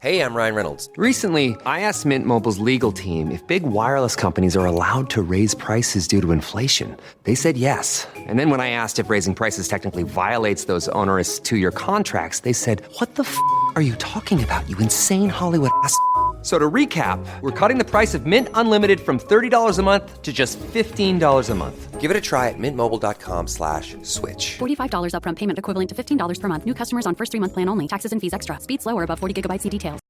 Hey, I'm Ryan Reynolds. Recently, I asked Mint Mobile's legal team if big wireless companies are allowed to raise prices due to inflation. They said yes. And then when I asked if raising prices technically violates those onerous two-year contracts, they said, "What the f*** are you talking about, you insane Hollywood ass?" So to recap, we're cutting the price of Mint Unlimited from $30 a month to just $15 a month. Give it a try at mintmobile.com/switch. $45 upfront payment equivalent to $15 per month. New customers on first 3-month plan only. Taxes and fees extra. Speed slower above 40 gigabytes. See details.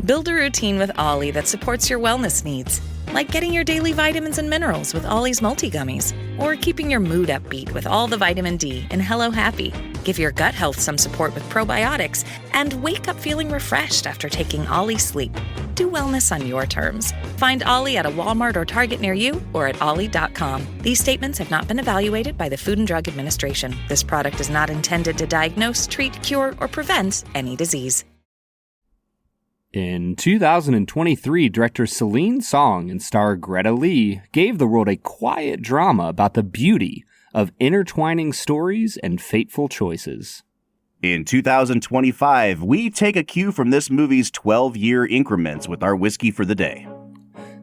Build a routine with Ollie that supports your wellness needs, like getting your daily vitamins and minerals with Ollie's multi-gummies, or keeping your mood upbeat with all the vitamin D in Hello Happy. Give your gut health some support with probiotics, and wake up feeling refreshed after taking Ollie Sleep. Do wellness on your terms. Find Ollie at a Walmart or Target near you, or at ollie.com. These statements have not been evaluated by the Food and Drug Administration. This product is not intended to diagnose, treat, cure, or prevent any disease. In 2023, director Celine Song and star Greta gave the world a quiet drama about the beauty of intertwining stories and fateful choices. In 2025, we take a cue from this movie's 12-year increments with our whiskey for the day.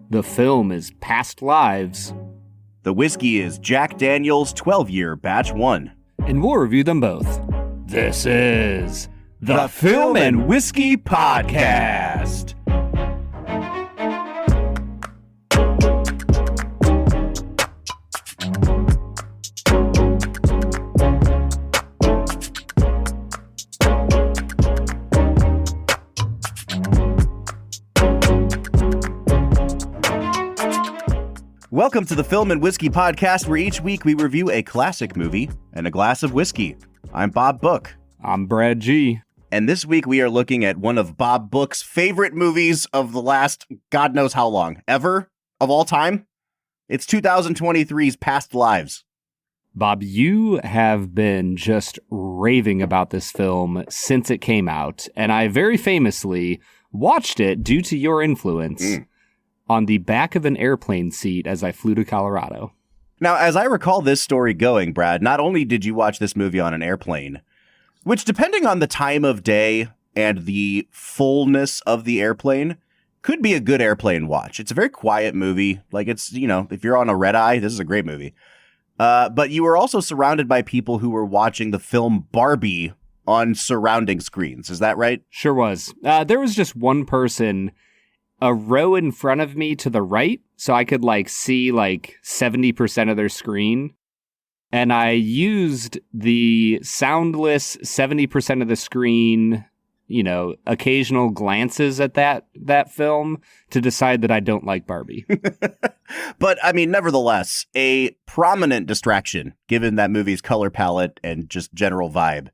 The film is Past Lives. The whiskey is Jack Daniel's 12-year Batch 1. And we'll review them both. This is the Film and Whiskey Podcast. Welcome to the Film and Whiskey Podcast, where each week we review a classic movie and a glass of whiskey. I'm Bob Book. I'm Brad G. And this week we are looking at one of Bob Book's favorite movies of the last God knows how long, ever, of all time. It's 2023's Past Lives. Bob, you have been just raving about this film since it came out, and I very famously watched it due to your influence on the back of an airplane seat as I flew to Colorado. Now, as I recall this story going, Brad, not only did you watch this movie on an airplane, which, depending on the time of day and the fullness of the airplane, could be a good airplane watch. It's a very quiet movie. Like, it's, you know, if you're on a red eye, this is a great movie. But you were also surrounded by people who were watching the film Barbie on surrounding screens. Is that right? Sure was. There was just one person a row in front of me to the right, so I could, see, 70% of their screen. And I used the soundless 70% of the screen, occasional glances at that film to decide that I don't like Barbie. But, nevertheless, a prominent distraction, given that movie's color palette and just general vibe.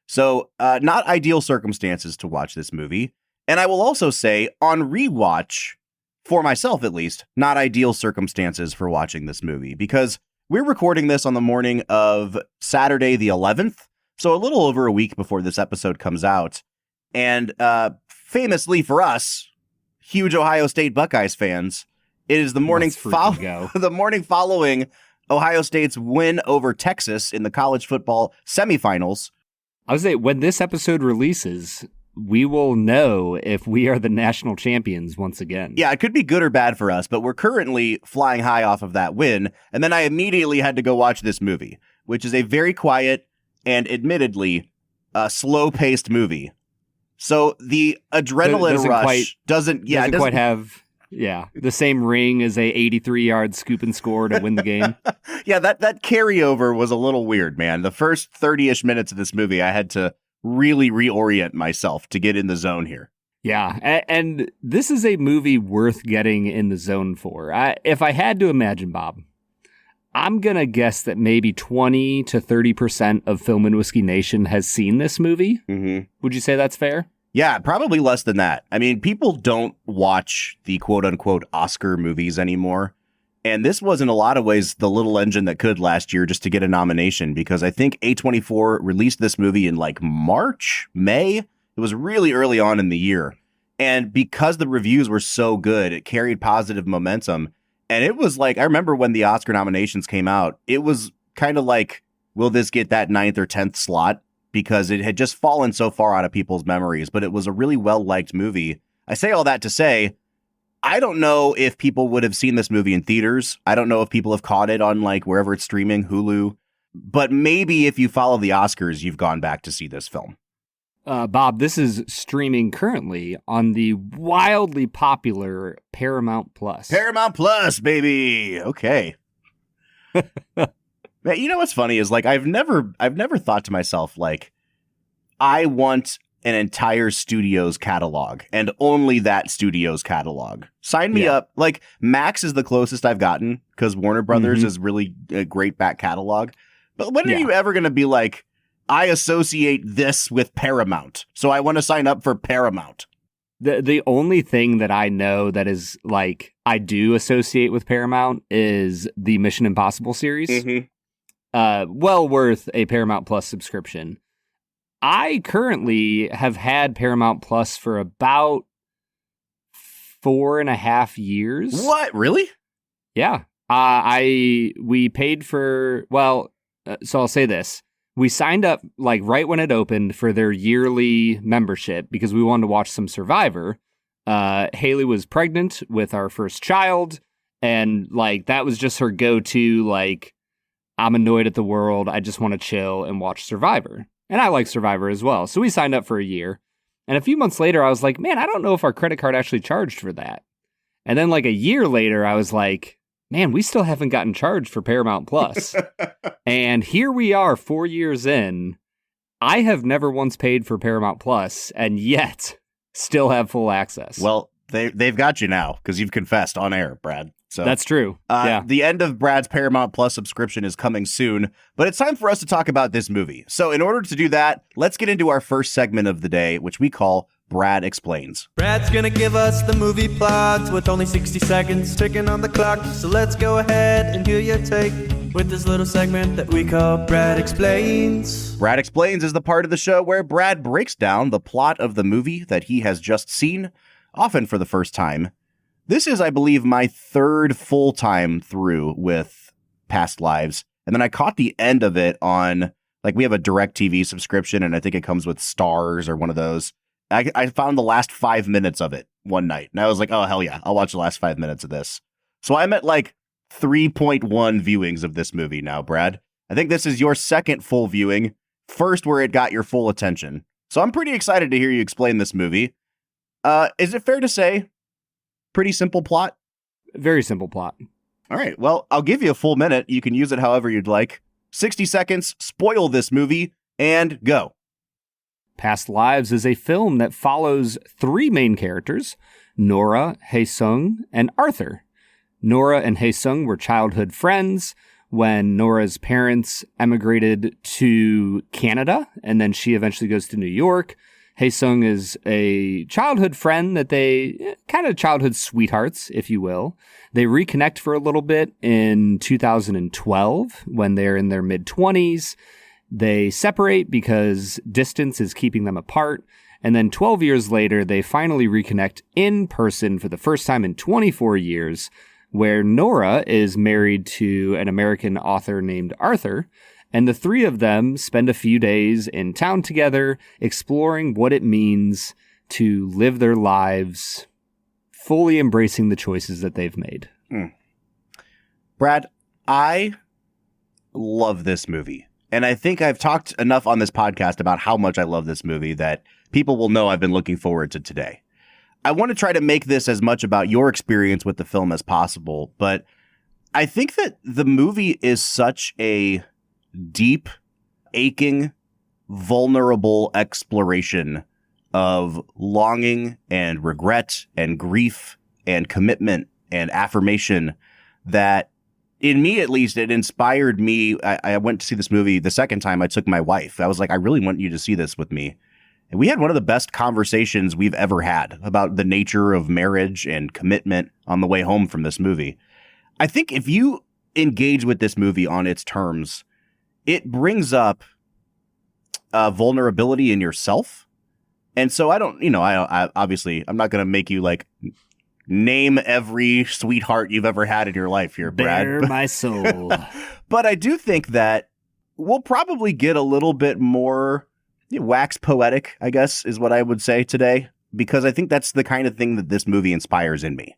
So, not ideal circumstances to watch this movie. And I will also say, on rewatch, for myself at least, not ideal circumstances for watching this movie, because we're recording this on the morning of Saturday the 11th, so a little over a week before this episode comes out. And famously for us, huge Ohio State Buckeyes fans, it is the morning the morning following Ohio State's win over Texas in the college football semifinals. I was saying, when this episode releases, we will know if we are the national champions once again. Yeah, it could be good or bad for us, but we're currently flying high off of that win. And then I immediately had to go watch this movie, which is a very quiet and admittedly slow-paced movie. So the adrenaline rush doesn't quite have the same ring as a 83-yard scoop and score to win the game. Yeah, that carryover was a little weird, man. The first 30-ish minutes of this movie, I had to really reorient myself to get in the zone here. Yeah, and this is a movie worth getting in the zone for. If I had to imagine, Bob, I'm going to guess that maybe 20 to 30% of Film and Whiskey Nation has seen this movie. Mm-hmm. Would you say that's fair? Yeah, probably less than that. I mean, people don't watch the quote-unquote Oscar movies anymore. And this was, in a lot of ways, the little engine that could last year just to get a nomination, because I think A24 released this movie in March, May. It was really early on in the year. And because the reviews were so good, it carried positive momentum. And it was I remember when the Oscar nominations came out, it was kind of will this get that 9th or 10th slot? because it had just fallen so far out of people's memories, but it was a really well-liked movie. I say all that to say, I don't know if people would have seen this movie in theaters. I don't know if people have caught it on like wherever it's streaming, Hulu. But maybe if you follow the Oscars, you've gone back to see this film. Bob, this is streaming currently on the wildly popular Paramount Plus. Paramount Plus, baby. Okay. Man, you know what's funny is like I've never thought to myself like I want an entire studio's catalog and only that studio's catalog. Sign me up. Like Max is the closest I've gotten because Warner Brothers is really a great back catalog. But when are you ever going to be like, I associate this with Paramount, so I want to sign up for Paramount? The only thing that I know that is like I do associate with Paramount is the Mission Impossible series. Well worth a Paramount Plus subscription. I currently have had Paramount Plus for about 4.5 years. What? Really? Yeah. We paid for, so I'll say this. We signed up like right when it opened for their yearly membership because we wanted to watch some Survivor. Haley was pregnant with our first child, and like that was just her go-to, like, I'm annoyed at the world. I just want to chill and watch Survivor. And I like Survivor as well. So we signed up for a year. And a few months later, I was like, man, I don't know if our credit card actually charged for that. And then like a year later, I was like, man, we still haven't gotten charged for Paramount Plus. And here we are 4 years in. I have never once paid for Paramount Plus and yet still have full access. Well, they've got you now because you've confessed on air, Brad. So that's true. The end of Brad's Paramount Plus subscription is coming soon, but it's time for us to talk about this movie. So in order to do that, let's get into our first segment of the day, which we call Brad Explains. Brad's gonna give us the movie plot with only 60 seconds ticking on the clock. So let's go ahead and hear your take with this little segment that we call Brad Explains. Brad Explains is the part of the show where Brad breaks down the plot of the movie that he has just seen, often for the first time. This is, I believe, my third full time through with Past Lives. And then I caught the end of it on, like, we have a DirecTV subscription, and I think it comes with Stars or one of those. I found the last 5 minutes of it one night, and I was like, oh, hell yeah, I'll watch the last 5 minutes of this. So I'm at, like, 3.1 viewings of this movie now, Brad. I think this is your second full viewing, first where it got your full attention. So I'm pretty excited to hear you explain this movie. Is it fair to say pretty simple plot? Very simple plot. All right. Well, I'll give you a full minute. You can use it however you'd like. 60 seconds, spoil this movie, and go. Past Lives is a film that follows three main characters, Nora, Hae-sung, and Arthur. Nora and Hae-sung were childhood friends when Nora's parents emigrated to Canada, and then she eventually goes to New York. Hae-sung is a childhood friend that they, kind of childhood sweethearts, if you will. They reconnect for a little bit in 2012 when they're in their mid-20s. They separate because distance is keeping them apart. And then 12 years later, they finally reconnect in person for the first time in 24 years, where Nora is married to an American author named Arthur. And the three of them spend a few days in town together, exploring what it means to live their lives, fully embracing the choices that they've made. Brad, I love this movie. And I think I've talked enough on this podcast about how much I love this movie that people will know I've been looking forward to today. I want to try to make this as much about your experience with the film as possible, but I think that the movie is such a deep, aching, vulnerable exploration of longing and regret and grief and commitment and affirmation that, in me at least, it inspired me. I went to see this movie the second time. I took my wife. I was like, I really want you to see this with me. And we had one of the best conversations we've ever had about the nature of marriage and commitment on the way home from this movie. I think if you engage with this movie on its terms, it brings up vulnerability in yourself. And so I obviously, I'm not going to make you like name every sweetheart you've ever had in your life here, Brad. Bare my soul. But I do think that we'll probably get a little bit more wax poetic, I guess, is what I would say today, because I think that's the kind of thing that this movie inspires in me.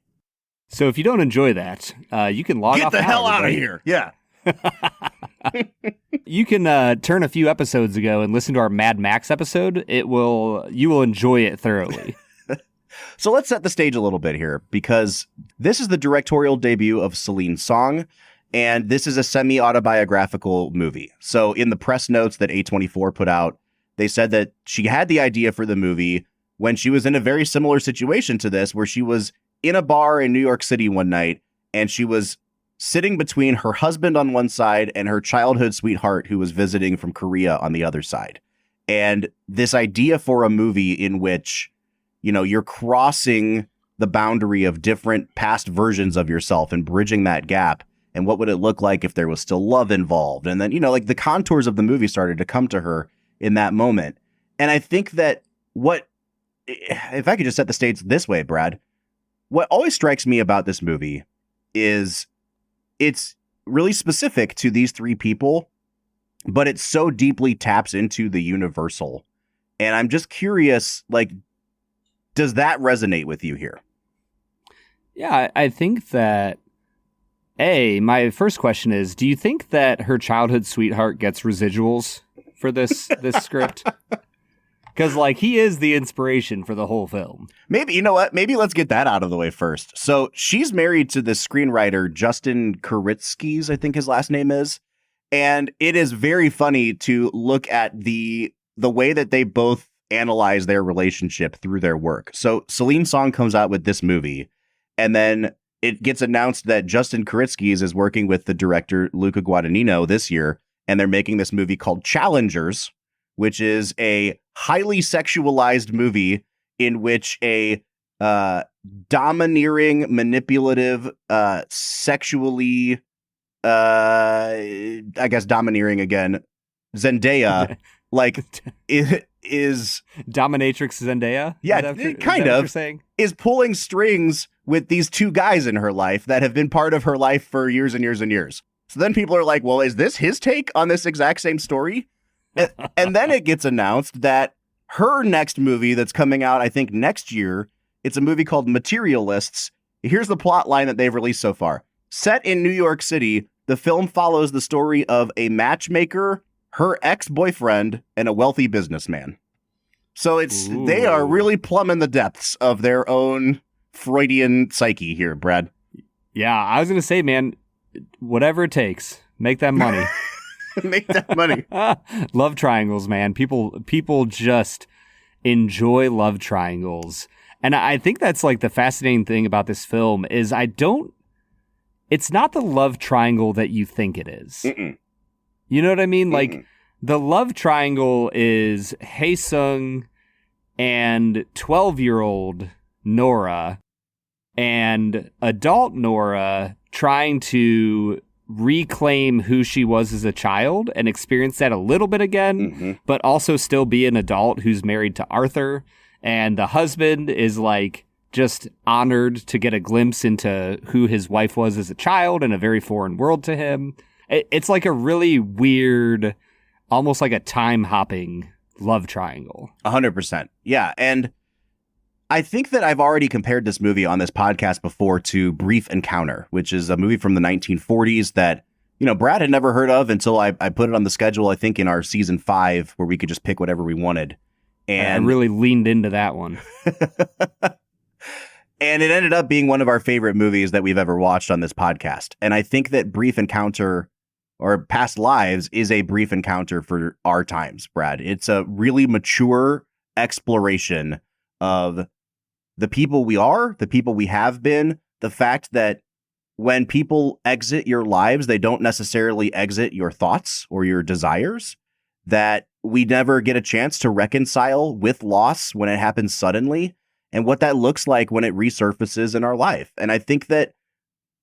So if you don't enjoy that, you can log off. Get the hell now, out of everybody. here. Yeah. You can turn a few episodes ago and listen to our Mad Max episode. You will enjoy it thoroughly. So let's set the stage a little bit here, because this is the directorial debut of Celine Song, and this is a semi-autobiographical movie. So in the press notes that A24 put out, they said that she had the idea for the movie when she was in a very similar situation to this, where she was in a bar in New York City one night, and she was sitting between her husband on one side and her childhood sweetheart who was visiting from Korea on the other side. And this idea for a movie in which, you know, you're crossing the boundary of different past versions of yourself and bridging that gap. And what would it look like if there was still love involved? And then, you know, like the contours of the movie started to come to her in that moment. And I think that if I could just set the stage this way, Brad, what always strikes me about this movie is it's really specific to these three people, but it so deeply taps into the universal. And I'm just curious, like, does that resonate with you here? Yeah, I think that, my first question is, do you think that her childhood sweetheart gets residuals for this script? Because, like, he is the inspiration for the whole film. Maybe, you know what? Maybe let's get that out of the way first. So she's married to the screenwriter Justin Kuritzkis, I think his last name is. And it is very funny to look at the way that they both analyze their relationship through their work. So Celine Song comes out with this movie, and then it gets announced that Justin Kuritzkis is working with the director Luca Guadagnino this year, and they're making this movie called Challengers, which is a highly sexualized movie in which a domineering, manipulative, sexually, I guess domineering again, Zendaya, like, is Dominatrix Zendaya? Yeah, kind of. Is pulling strings with these two guys in her life that have been part of her life for years and years and years. So then people are like, well, is this his take on this exact same story? And then it gets announced that her next movie that's coming out, I think next year, it's a movie called Materialists. Here's the plot line that they've released so far. Set in New York City, the film follows the story of a matchmaker, her ex-boyfriend, and a wealthy businessman. So they are really plumbing the depths of their own Freudian psyche here, Brad. Yeah, I was going to say, man, whatever it takes, make that money. Make that money. Love triangles, man. People just enjoy love triangles. And I think that's like the fascinating thing about this film is it's not the love triangle that you think it is. Mm-mm. You know what I mean? Like the love triangle is Hae-sung and 12-year-old Nora and adult Nora trying to reclaim who she was as a child and experience that a little bit again, but also still be an adult who's married to Arthur. And the husband is like just honored to get a glimpse into who his wife was as a child in a very foreign world to him. It's like a really weird, almost like a time hopping love triangle. 100%. Yeah. And I think that I've already compared this movie on this podcast before to Brief Encounter, which is a movie from the 1940s that, you know, Brad had never heard of until I put it on the schedule, I think in our season 5, where we could just pick whatever we wanted. And I really leaned into that one. And it ended up being one of our favorite movies that we've ever watched on this podcast. And I think that Brief Encounter or Past Lives is a brief encounter for our times, Brad. It's a really mature exploration of the people we are, the people we have been, the fact that when people exit your lives, they don't necessarily exit your thoughts or your desires, that we never get a chance to reconcile with loss when it happens suddenly, and what that looks like when it resurfaces in our life. And I think that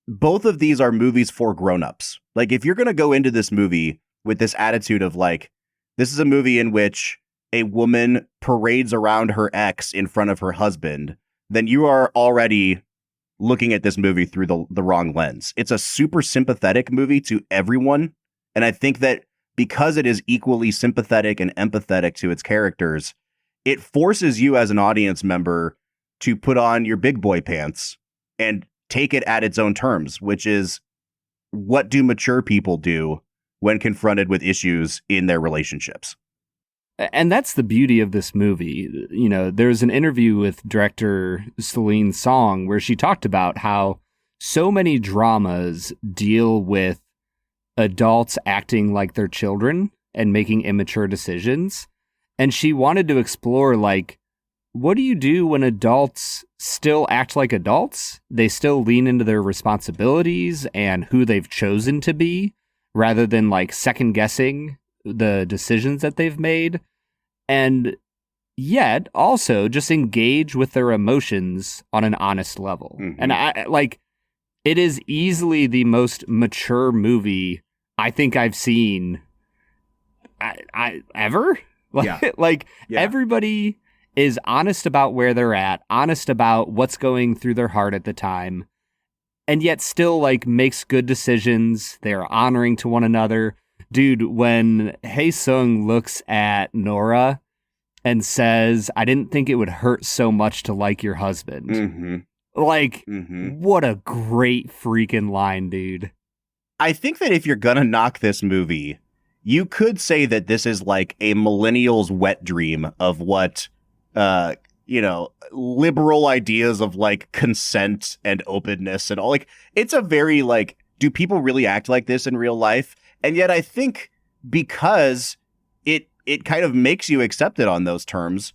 both of these are movies for grown-ups. Like, if you're going to go into this movie with this attitude of like, this is a movie in which a woman parades around her ex in front of her husband, then you are already looking at this movie through the wrong lens. It's a super sympathetic movie to everyone. And I think that because it is equally sympathetic and empathetic to its characters, it forces you as an audience member to put on your big boy pants and take it at its own terms, which is, what do mature people do when confronted with issues in their relationships? And that's the beauty of this movie. You know, there's an interview with director Celine Song where she talked about how so many dramas deal with adults acting like they're children and making immature decisions. And she wanted to explore, like, what do you do when adults still act like adults? They still lean into their responsibilities and who they've chosen to be, rather than like second guessing the decisions that they've made. And yet also just engage with their emotions on an honest level. Mm-hmm. And I like, it is easily the most mature movie I think I've seen I ever. Like, everybody is honest about where they're at, honest about what's going through their heart at the time, and yet still like makes good decisions. They're honoring to one another. Dude, when Hae Sung looks at Nora and says, "I didn't think it would hurt so much to like your husband." Mm-hmm. Like, what a great freaking line, dude. I think that if you're gonna knock this movie, you could say that this is like a millennial's wet dream of what, liberal ideas of like consent and openness and all. Like, it's a very like, do people really act like this in real life? And yet I think because it kind of makes you accept it on those terms,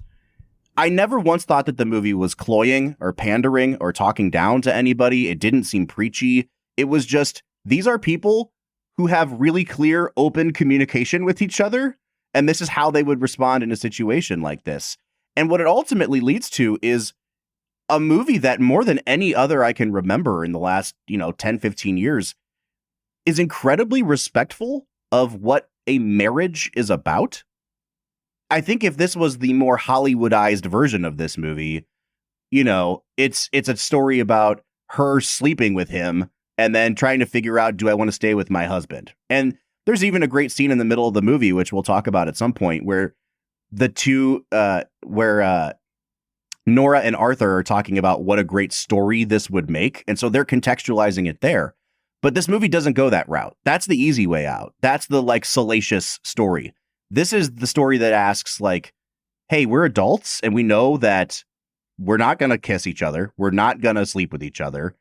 I never once thought that the movie was cloying or pandering or talking down to anybody. It didn't seem preachy. It was just, these are people who have really clear, open communication with each other, and this is how they would respond in a situation like this. And what it ultimately leads to is a movie that more than any other I can remember in the last, 10, 15 years is incredibly respectful of what a marriage is about. I think if this was the more Hollywoodized version of this movie, it's a story about her sleeping with him and then trying to figure out, do I want to stay with my husband? And there's even a great scene in the middle of the movie, which we'll talk about at some point, where the two, Nora and Arthur are talking about what a great story this would make. And so they're contextualizing it there. But this movie doesn't go that route. That's the easy way out. That's the like salacious story. This is the story that asks like, hey, we're adults and we know that we're not going to kiss each other. We're not going to sleep with each other.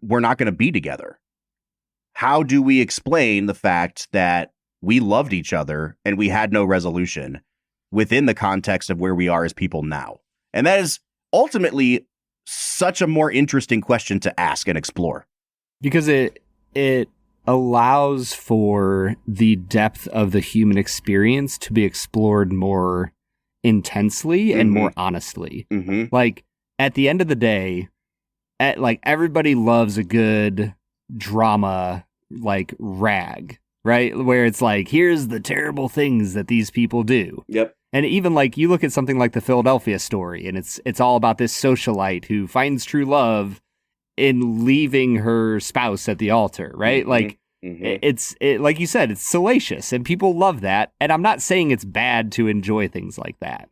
We're not going to be together. How do we explain the fact that we loved each other and we had no resolution within the context of where we are as people now? And that is ultimately such a more interesting question to ask and explore. Because it allows for the depth of the human experience to be explored more intensely and more honestly. Mm-hmm. Like, at the end of the day, everybody loves a good drama, like, rag, right? Where it's like, here's the terrible things that these people do. Yep. And even like, you look at something like the Philadelphia Story, and it's all about this socialite who finds true love in leaving her spouse at the altar, right? Mm-hmm. Like, it's like you said, it's salacious and people love that. And I'm not saying it's bad to enjoy things like that,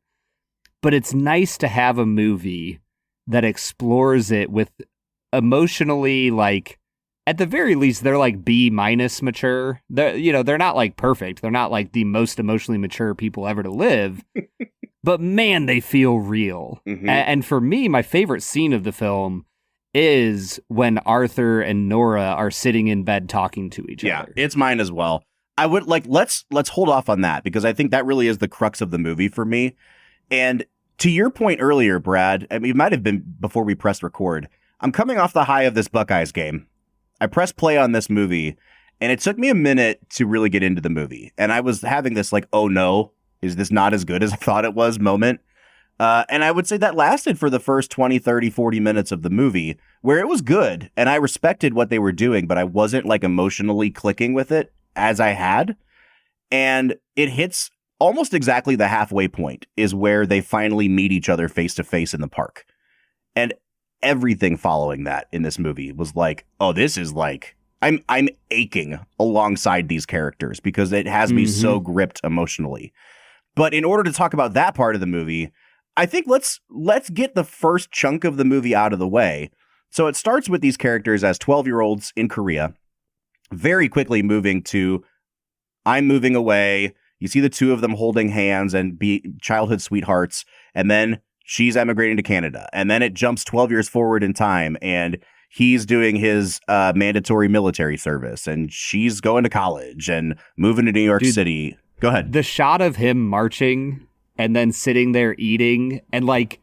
but it's nice to have a movie that explores it with emotionally, like, at the very least, they're like B- mature. They're not like perfect. They're not like the most emotionally mature people ever to live, but man, they feel real. Mm-hmm. And for me, my favorite scene of the film is when Arthur and Nora are sitting in bed talking to each other. Yeah, it's mine as well. I would like, let's hold off on that because I think that really is the crux of the movie for me. And to your point earlier, Brad, I mean, it might have been before we pressed record. I'm coming off the high of this Buckeyes game. I pressed play on this movie and it took me a minute to really get into the movie. And I was having this like, oh no, is this not as good as I thought it was moment? And I would say that lasted for the first 20, 30, 40 minutes of the movie where it was good. And I respected what they were doing, but I wasn't like emotionally clicking with it as I had. And it hits almost exactly the halfway point is where they finally meet each other face to face in the park. And everything following that in this movie was like, oh, this is like I'm aching alongside these characters because it has me so gripped emotionally. But in order to talk about that part of the movie, I think let's get the first chunk of the movie out of the way. So it starts with these characters as 12-year-olds in Korea, very quickly moving to I'm moving away. You see the two of them holding hands and be childhood sweethearts. And then she's emigrating to Canada. And then it jumps 12 years forward in time. And he's doing his mandatory military service. And she's going to college and moving to New York City. Go ahead. The shot of him marching and then sitting there eating and like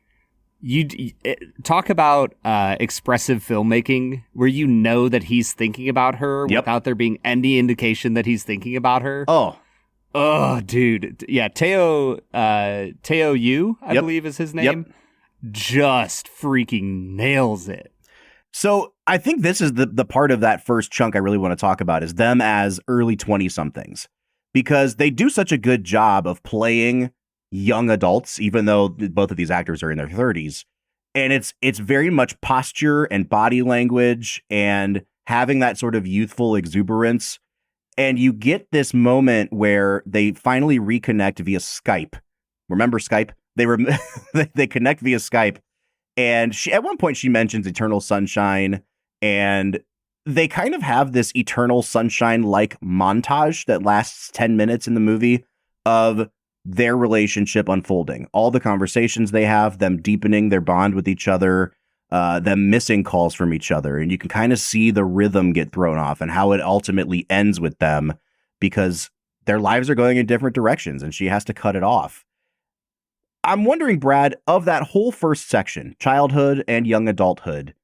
talk about expressive filmmaking where you know that he's thinking about her without there being any indication that he's thinking about her. Oh, dude. Yeah. Teo Yu, I believe is his name. Just freaking nails it. So I think this is the part of that first chunk I really want to talk about is them as early 20-somethings. Because they do such a good job of playing young adults, even though both of these actors are in their 30s. And it's very much posture and body language and having that sort of youthful exuberance. And you get this moment where they finally reconnect via Skype. Remember Skype? They connect via Skype. And at one point she mentions Eternal Sunshine, and they kind of have this Eternal Sunshine-like montage that lasts 10 minutes in the movie of their relationship unfolding. All the conversations they have, them deepening their bond with each other, them missing calls from each other. And you can kind of see the rhythm get thrown off and how it ultimately ends with them because their lives are going in different directions and she has to cut it off. I'm wondering, Brad, of that whole first section, childhood and young adulthood,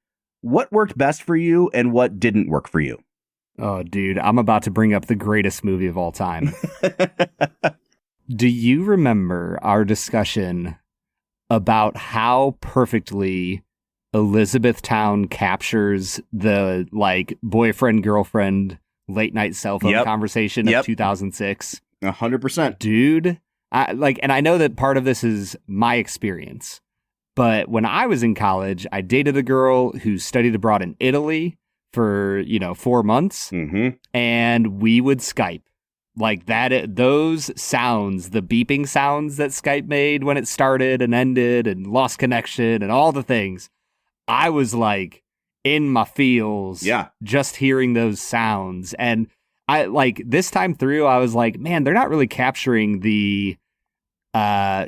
what worked best for you and what didn't work for you? Oh, dude, I'm about to bring up the greatest movie of all time. Do you remember our discussion about how perfectly Elizabethtown captures the like boyfriend-girlfriend late-night cell phone conversation of 2006? 100%. Dude, and I know that part of this is my experience. But when I was in college, I dated a girl who studied abroad in Italy for, 4 months. And we would Skype. Like that, those sounds, the beeping sounds that Skype made when it started and ended and lost connection and all the things. I was like in my feels just hearing those sounds. And I like this time through, I was like, man, they're not really capturing the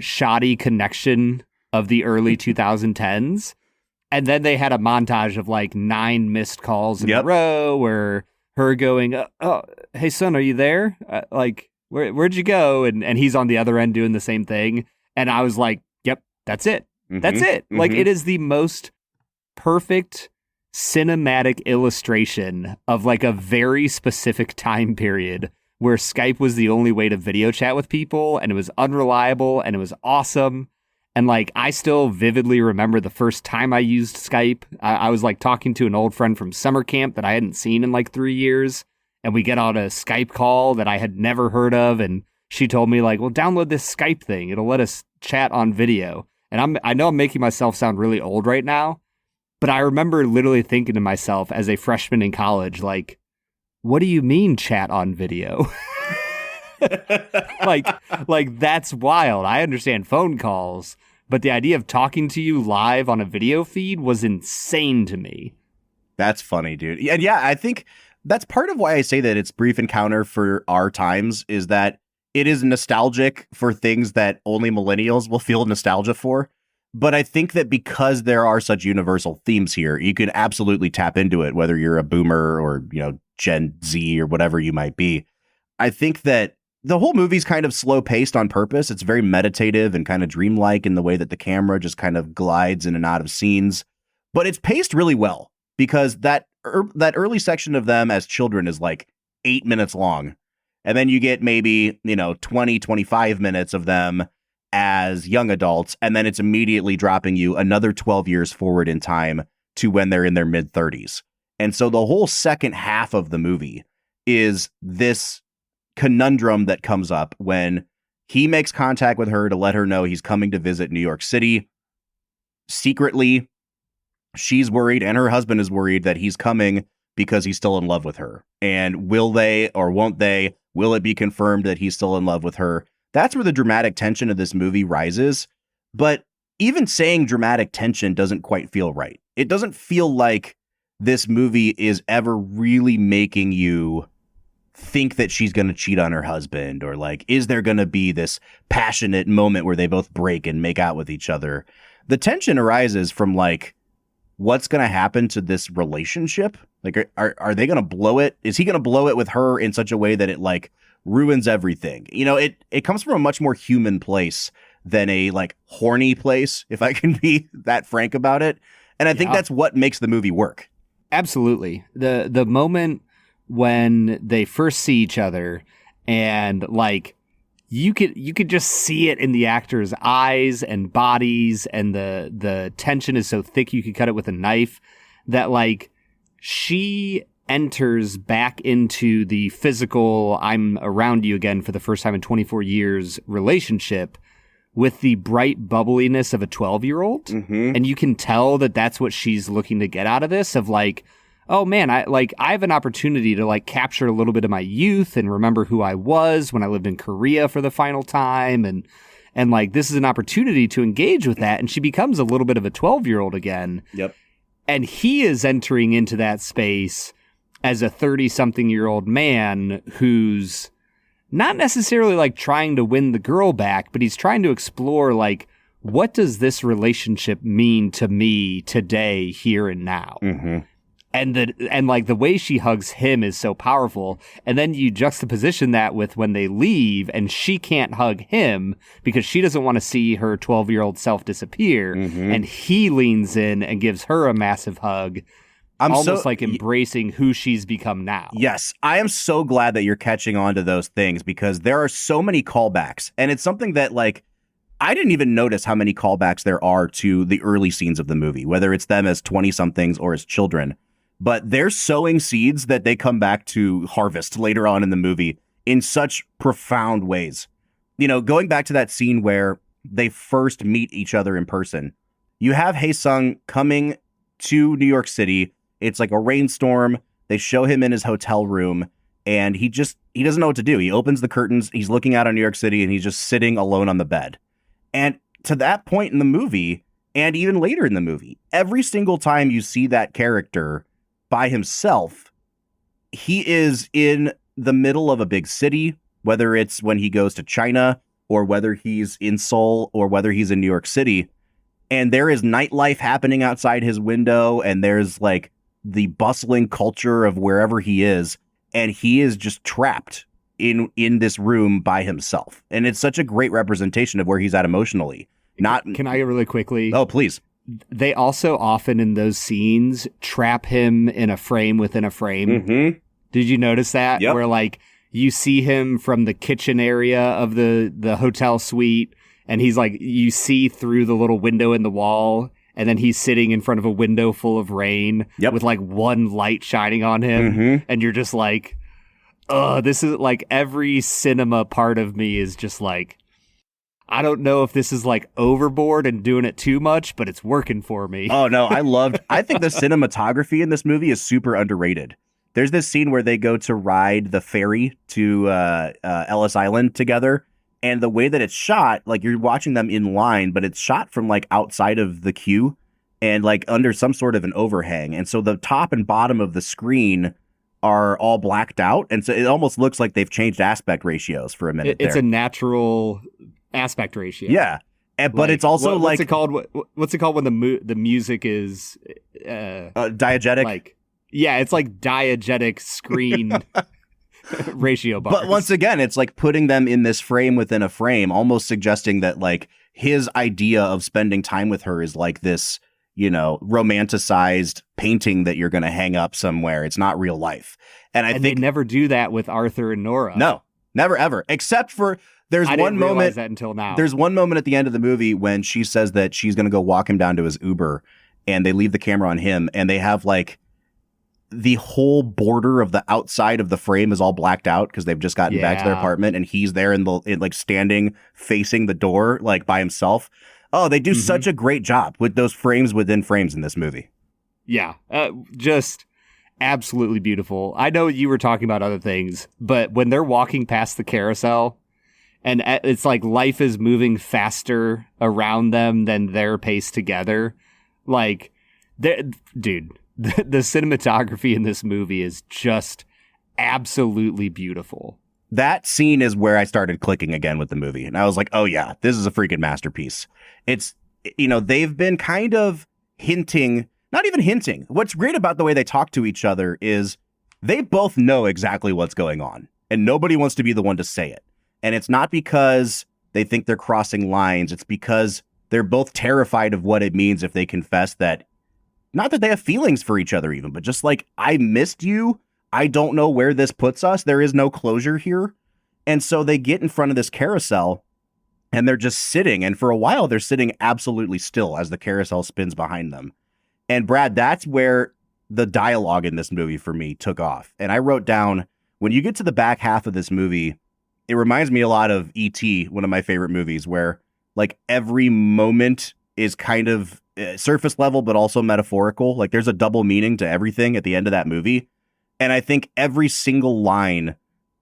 shoddy connection of the early 2010s. And then they had a montage of like 9 missed calls in a row where her going, oh, hey son, are you there? Like, where'd you go? And he's on the other end doing the same thing. And I was like, yep, that's it. That's it. Like, it is the most perfect cinematic illustration of like a very specific time period where Skype was the only way to video chat with people, and it was unreliable and it was awesome. And like, I still vividly remember the first time I used Skype. I was like talking to an old friend from summer camp that I hadn't seen in like 3 years. And we get on a Skype call that I had never heard of. And she told me like, well, download this Skype thing. It'll let us chat on video. And I know I'm making myself sound really old right now, but I remember literally thinking to myself as a freshman in college, like, what do you mean chat on video? like that's wild. I understand phone calls, but the idea of talking to you live on a video feed was insane to me. That's funny, dude. And yeah, I think that's part of why I say that it's Brief Encounter for our times is that it is nostalgic for things that only millennials will feel nostalgia for. But I think that because there are such universal themes here, you can absolutely tap into it, whether you're a boomer or, Gen Z or whatever you might be. I think that the whole movie's kind of slow paced on purpose. It's very meditative and kind of dreamlike in the way that the camera just kind of glides in and out of scenes. But it's paced really well because that early section of them as children is like 8 minutes long. And then you get maybe, 20, 25 minutes of them as young adults. And then it's immediately dropping you another 12 years forward in time to when they're in their mid 30s. And so the whole second half of the movie is this conundrum that comes up when he makes contact with her to let her know he's coming to visit New York City. Secretly, she's worried and her husband is worried that he's coming because he's still in love with her. And will they or won't they? Will it be confirmed that he's still in love with her? That's where the dramatic tension of this movie rises. But even saying dramatic tension doesn't quite feel right. It doesn't feel like this movie is ever really making you think that she's going to cheat on her husband, or like, is there going to be this passionate moment where they both break and make out with each other? The tension arises from like, what's going to happen to this relationship? Like, are they going to blow it? Is he going to blow it with her in such a way that it like ruins everything? You know, it comes from a much more human place than a like horny place, if I can be that frank about it. And I think that's what makes the movie work. Absolutely. The moment when they first see each other and like you could just see it in the actors' eyes and bodies, and the tension is so thick you could cut it with a knife, that like she enters back into the physical I'm around you again for the first time in 24 years relationship with the bright bubbliness of a 12-year-old. Mm-hmm. And you can tell that that's what she's looking to get out of this, of like, oh man, I have an opportunity to like capture a little bit of my youth and remember who I was when I lived in Korea for the final time. And like, this is an opportunity to engage with that. And she becomes a little bit of a 12-year-old again. Yep. And he is entering into that space as a 30-something-year-old man who's not necessarily like trying to win the girl back, but he's trying to explore like, what does this relationship mean to me today, here and now? Mm-hmm. And like the way she hugs him is so powerful. And then you juxtaposition that with when they leave and she can't hug him because she doesn't want to see her 12-year-old self disappear. Mm-hmm. And he leans in and gives her a massive hug. Almost like embracing who she's become now. Yes, I am so glad that you're catching on to those things, because there are so many callbacks. And it's something that like, I didn't even notice how many callbacks there are to the early scenes of the movie, whether it's them as 20-somethings or as children. But they're sowing seeds that they come back to harvest later on in the movie in such profound ways. You know, going back to that scene where they first meet each other in person, you have Hae-sung coming to New York City. It's like a rainstorm. They show him in his hotel room, and he doesn't know what to do. He opens the curtains. He's looking out on New York City, and he's just sitting alone on the bed. And to that point in the movie, and even later in the movie, every single time you see that character by himself, he is in the middle of a big city, whether it's when he goes to China or whether he's in Seoul or whether he's in New York City. And there is nightlife happening outside his window, and there's like the bustling culture of wherever he is, and he is just trapped in this room by himself. And it's such a great representation of where he's at emotionally. Can I really quickly? Oh, please. They also often in those scenes trap him in a frame within a frame. Mm-hmm. Did you notice that? Yep. Where like you see him from the kitchen area of the hotel suite, and he's like, you see through the little window in the wall, and then he's sitting in front of a window full of rain with like one light shining on him. Mm-hmm. And you're just like, this is like every cinema part of me is just like, I don't know if this is like overboard and doing it too much, but it's working for me. Oh, no, I think the cinematography in this movie is super underrated. There's this scene where they go to ride the ferry to Ellis Island together. And the way that it's shot, like you're watching them in line, but it's shot from like outside of the queue and like under some sort of an overhang. And so the top and bottom of the screen are all blacked out. And so it almost looks like they've changed aspect ratios for a minute. It's a natural aspect ratio. Yeah. But like, it's also what's it called? What's it called when the music is diegetic? Like, yeah, it's like diegetic screen ratio bars. But once again, it's like putting them in this frame within a frame, almost suggesting that like his idea of spending time with her is like this, you know, romanticized painting that you're going to hang up somewhere. It's not real life. And I think they never do that with Arthur and Nora. No, never, ever. Except for there's I one didn't moment realize that until now. There's one moment at the end of the movie when she says that she's going to go walk him down to his Uber, and they leave the camera on him, and they have like the whole border of the outside of the frame is all blacked out because they've just gotten back to their apartment, and he's there in like standing facing the door like by himself. Oh, they do such a great job with those frames within frames in this movie. Yeah, just absolutely beautiful. I know you were talking about other things, but when they're walking past the carousel and it's like life is moving faster around them than their pace together, like, dude, the cinematography in this movie is just absolutely beautiful. That scene is where I started clicking again with the movie. And I was like, oh yeah, this is a freaking masterpiece. It's, they've been kind of hinting, not even hinting. What's great about the way they talk to each other is they both know exactly what's going on and nobody wants to be the one to say it. And it's not because they think they're crossing lines. It's because they're both terrified of what it means if they confess that, not that they have feelings for each other even, but just like, I missed you. I don't know where this puts us. There is no closure here. And so they get in front of this carousel and they're just sitting. And for a while, they're sitting absolutely still as the carousel spins behind them. And Brad, that's where the dialogue in this movie for me took off. And I wrote down, when you get to the back half of this movie, it reminds me a lot of E.T., one of my favorite movies, where like every moment is kind of surface level, but also metaphorical. Like there's a double meaning to everything at the end of that movie. And I think every single line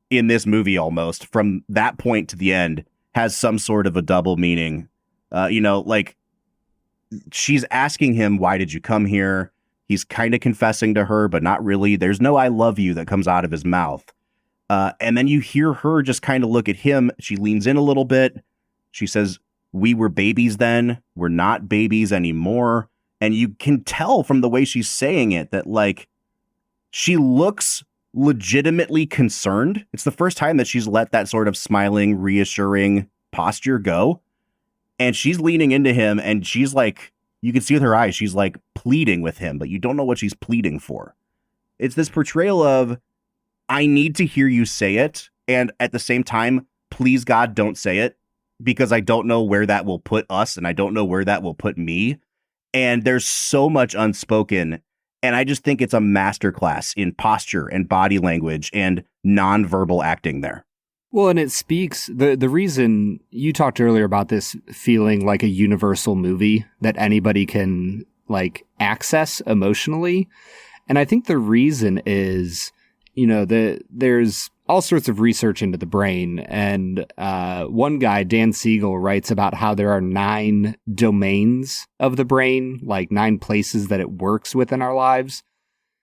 in this movie, almost from that point to the end, has some sort of a double meaning. Like she's asking him, why did you come here? He's kind of confessing to her, but not really. There's no I love you that comes out of his mouth. And then you hear her just kind of look at him. She leans in a little bit. She says, we were babies then. We're not babies anymore. And you can tell from the way she's saying it that like, she looks legitimately concerned. It's the first time that she's let that sort of smiling, reassuring posture go. And she's leaning into him and she's like, you can see with her eyes, she's like pleading with him, but you don't know what she's pleading for. It's this portrayal of, I need to hear you say it. And at the same time, please God, don't say it because I don't know where that will put us and I don't know where that will put me. And there's so much unspoken. And I just think it's a masterclass in posture and body language and nonverbal acting there. Well, and it speaks, the reason you talked earlier about this feeling like a universal movie that anybody can like access emotionally. And I think the reason is, there's all sorts of research into the brain. And one guy, Dan Siegel, writes about how there are 9 domains of the brain, like 9 places that it works within our lives.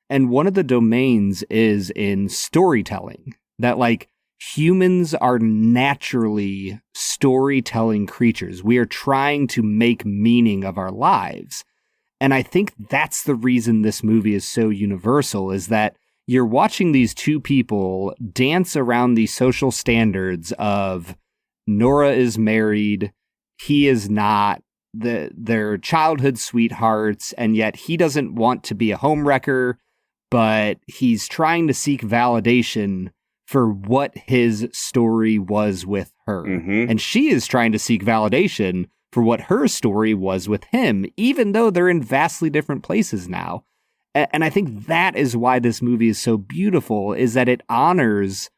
And one of the domains is in storytelling, that like humans are naturally storytelling creatures. We are trying to make meaning of our lives. And I think that's the reason this movie is so universal, is that you're watching these two people dance around the social standards of Nora is married, he is not, their childhood sweethearts, and yet he doesn't want to be a homewrecker, but he's trying to seek validation for what his story was with her. Mm-hmm. And she is trying to seek validation for what her story was with him, even though they're in vastly different places now. And I think that is why this movie is so beautiful, is that it honors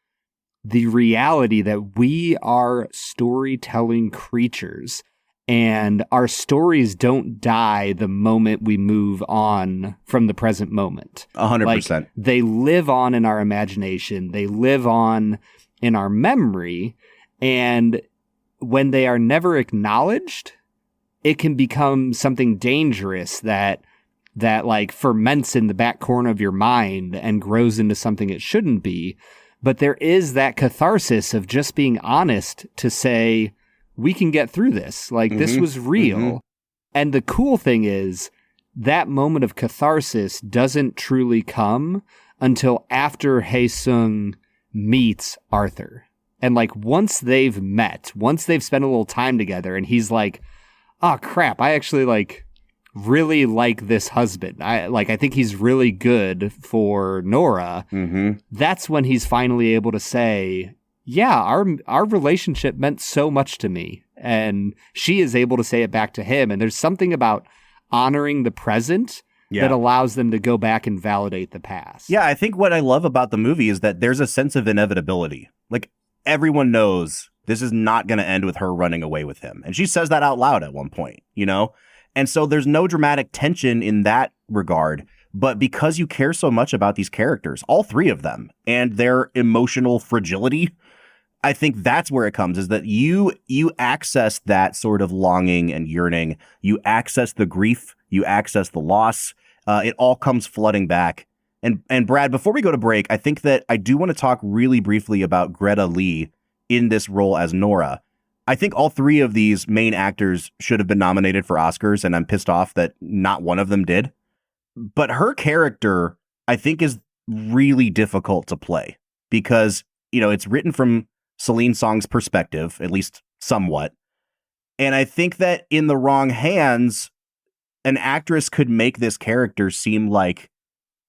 the reality that we are storytelling creatures and our stories don't die the moment we move on from the present moment. 100%. Like, they live on in our imagination. They live on in our memory. And when they are never acknowledged, it can become something dangerous that like ferments in the back corner of your mind and grows into something it shouldn't be. But there is that catharsis of just being honest to say, we can get through this. Like, this was real. Mm-hmm. And the cool thing is that moment of catharsis doesn't truly come until after Hae-sung meets Arthur. And like, once they've met, once they've spent a little time together and he's like, oh crap, I actually like really like this husband. I think he's really good for Nora. Mm-hmm. That's when he's finally able to say, yeah, our relationship meant so much to me. And she is able to say it back to him. And there's something about honoring the present that allows them to go back and validate the past. Yeah, I think what I love about the movie is that there's a sense of inevitability. Like, everyone knows this is not going to end with her running away with him. And she says that out loud at one point, you know? And so there's no dramatic tension in that regard, But because you care so much about these characters, all three of them, and their emotional fragility, I think that's where it comes, is that you access that sort of longing and yearning. You access the grief. You access the loss. It all comes flooding back. And Brad, before we go to break, I think that I do want to talk really briefly about Greta Lee in this role as Nora. I think all three of these main actors should have been nominated for Oscars, and I'm pissed off that not one of them did. But her character, I think, is really difficult to play because, it's written from Celine Song's perspective, at least somewhat. And I think that in the wrong hands, an actress could make this character seem like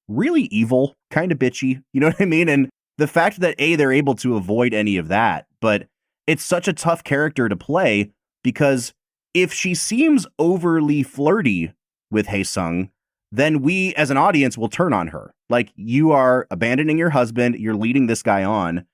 really evil, kind of bitchy. You know what I mean? And the fact that they're able to avoid any of that, but it's such a tough character to play because if she seems overly flirty with Hae-sung, then we as an audience will turn on her. Like, you are abandoning your husband, you're leading this guy on.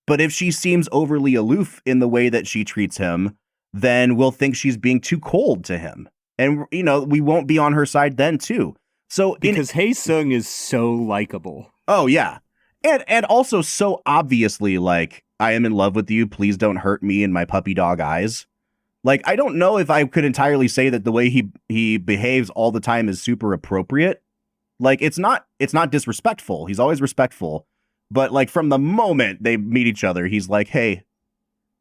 But if she seems overly aloof in the way that she treats him, then we'll think she's being too cold to him. And, we won't be on her side then, too. So because Hae-sung is so likable. Oh, yeah. And also so obviously like, I am in love with you. Please don't hurt me in my puppy dog eyes. Like, I don't know if I could entirely say that the way he behaves all the time is super appropriate. Like, it's not disrespectful. He's always respectful. But like from the moment they meet each other, he's like, "Hey,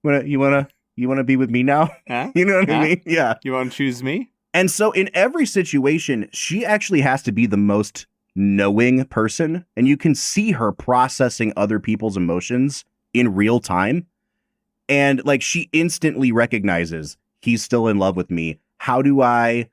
you wanna be with me now?" Huh? You know what I mean? Yeah. You want to choose me? And so in every situation, she actually has to be the most knowing person, and you can see her processing other people's emotions in real time. And like, she instantly recognizes he's still in love with me. How do I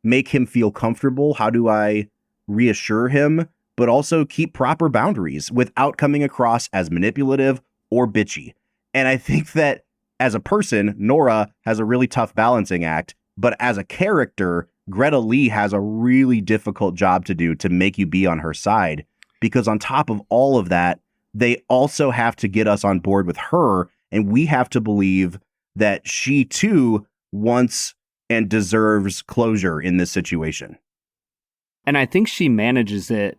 make him feel comfortable? How do I reassure him, but also keep proper boundaries without coming across as manipulative or bitchy? And I think that as a person, Nora has a really tough balancing act, but as a character, Greta Lee has a really difficult job to do to make you be on her side, because on top of all of that, they also have to get us on board with her, and we have to believe that she too wants and deserves closure in this situation. And I think she manages it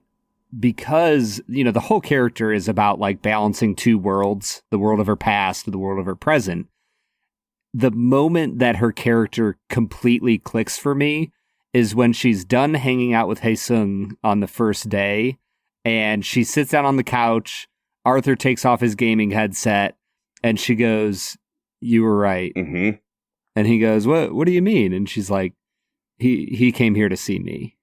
because, the whole character is about like balancing two worlds, the world of her past and the world of her present. The moment that her character completely clicks for me is when she's done hanging out with Hae-sung on the first day, and she sits down on the couch. Arthur takes off his gaming headset, and she goes, "You were right." Mm-hmm. And he goes, What do you mean?" And she's like, he came here to see me.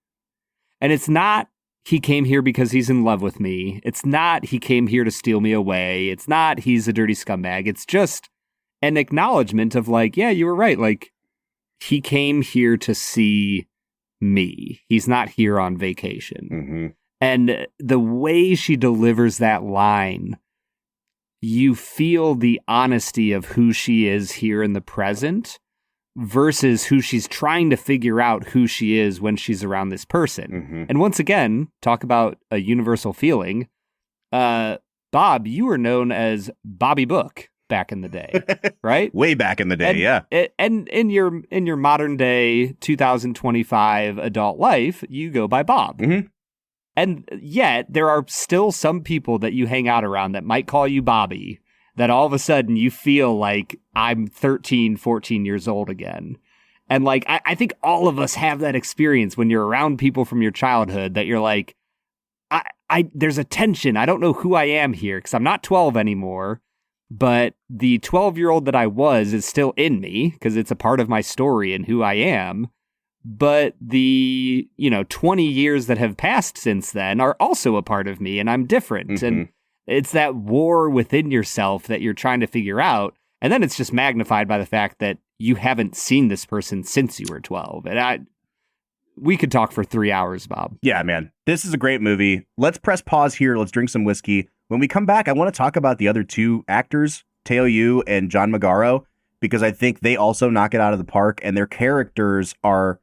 And it's not he came here because he's in love with me. It's not he came here to steal me away. It's not he's a dirty scumbag. It's just an acknowledgement of like, yeah, you were right. Like, he came here to see me. He's not here on vacation. Mm-hmm. And the way she delivers that line, you feel the honesty of who she is here in the present versus who she's trying to figure out who she is when she's around this person. Mm-hmm. And once again, talk about a universal feeling. Bob, you were known as Bobby Book back in the day, right? Way back in the day, yeah. And in your modern day 2025 adult life, you go by Bob. Mm-hmm. And yet there are still some people that you hang out around that might call you Bobby, that all of a sudden you feel like I'm 13, 14 years old again. And like, I think all of us have that experience when you're around people from your childhood that you're like, there's a tension. I don't know who I am here because I'm not 12 anymore. But the 12-year-old that I was is still in me because it's a part of my story and who I am. But the, 20 years that have passed since then are also a part of me, and I'm different. Mm-hmm. And it's that war within yourself that you're trying to figure out. And then it's just magnified by the fact that you haven't seen this person since you were 12. And we could talk for 3 hours, Bob. Yeah, man. This is a great movie. Let's press pause here. Let's drink some whiskey. When we come back, I want to talk about the other two actors, Teo Yu and John Magaro, because I think they also knock it out of the park, and their characters are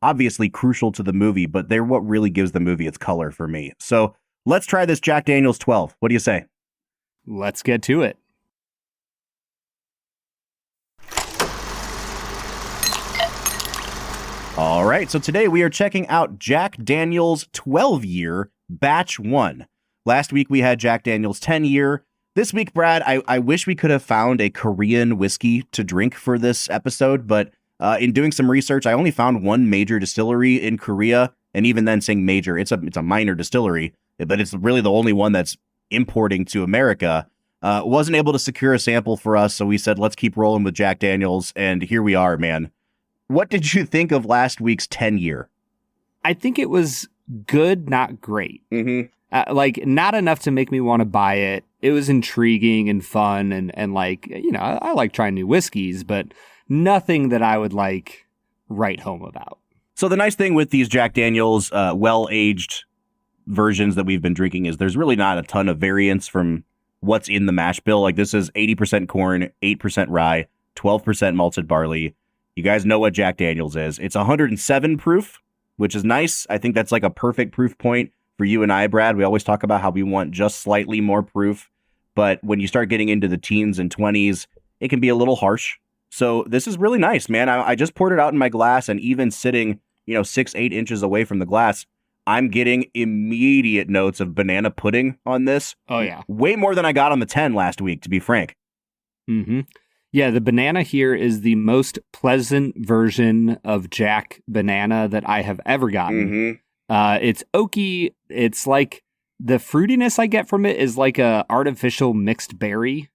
obviously crucial to the movie, but they're what really gives the movie its color for me. So let's try this Jack Daniel's 12. What do you say? Let's get to it. All right, so today we are checking out Jack Daniel's 12-year Batch 1. Last week we had Jack Daniel's 10-year. This week, Brad, I wish we could have found a Korean whiskey to drink for this episode, but in doing some research, I only found one major distillery in Korea, and even then saying major, it's a minor distillery, but it's really the only one that's importing to America. Wasn't able to secure a sample for us, so we said, let's keep rolling with Jack Daniel's, and here we are, man. What did you think of last week's 10-year? I think it was good, not great. Mm-hmm. Not enough to make me want to buy it. It was intriguing and fun, and I like trying new whiskeys, but nothing that I would write home about. So the nice thing with these Jack Daniel's well-aged versions that we've been drinking is there's really not a ton of variance from what's in the mash bill. Like, this is 80% corn, 8% rye, 12% malted barley. You guys know what Jack Daniel's is. It's 107 proof, which is nice. I think that's like a perfect proof point for you and I, Brad. We always talk about how we want just slightly more proof, but when you start getting into the teens and 20s, it can be a little harsh. So this is really nice, man. I just poured it out in my glass, and even sitting, 6-8 inches away from the glass, I'm getting immediate notes of banana pudding on this. Oh, yeah. Way more than I got on the 10 last week, to be frank. Mm-hmm. Yeah, the banana here is the most pleasant version of Jack banana that I have ever gotten. Mm-hmm. It's oaky. It's like the fruitiness I get from it is like a artificial mixed berry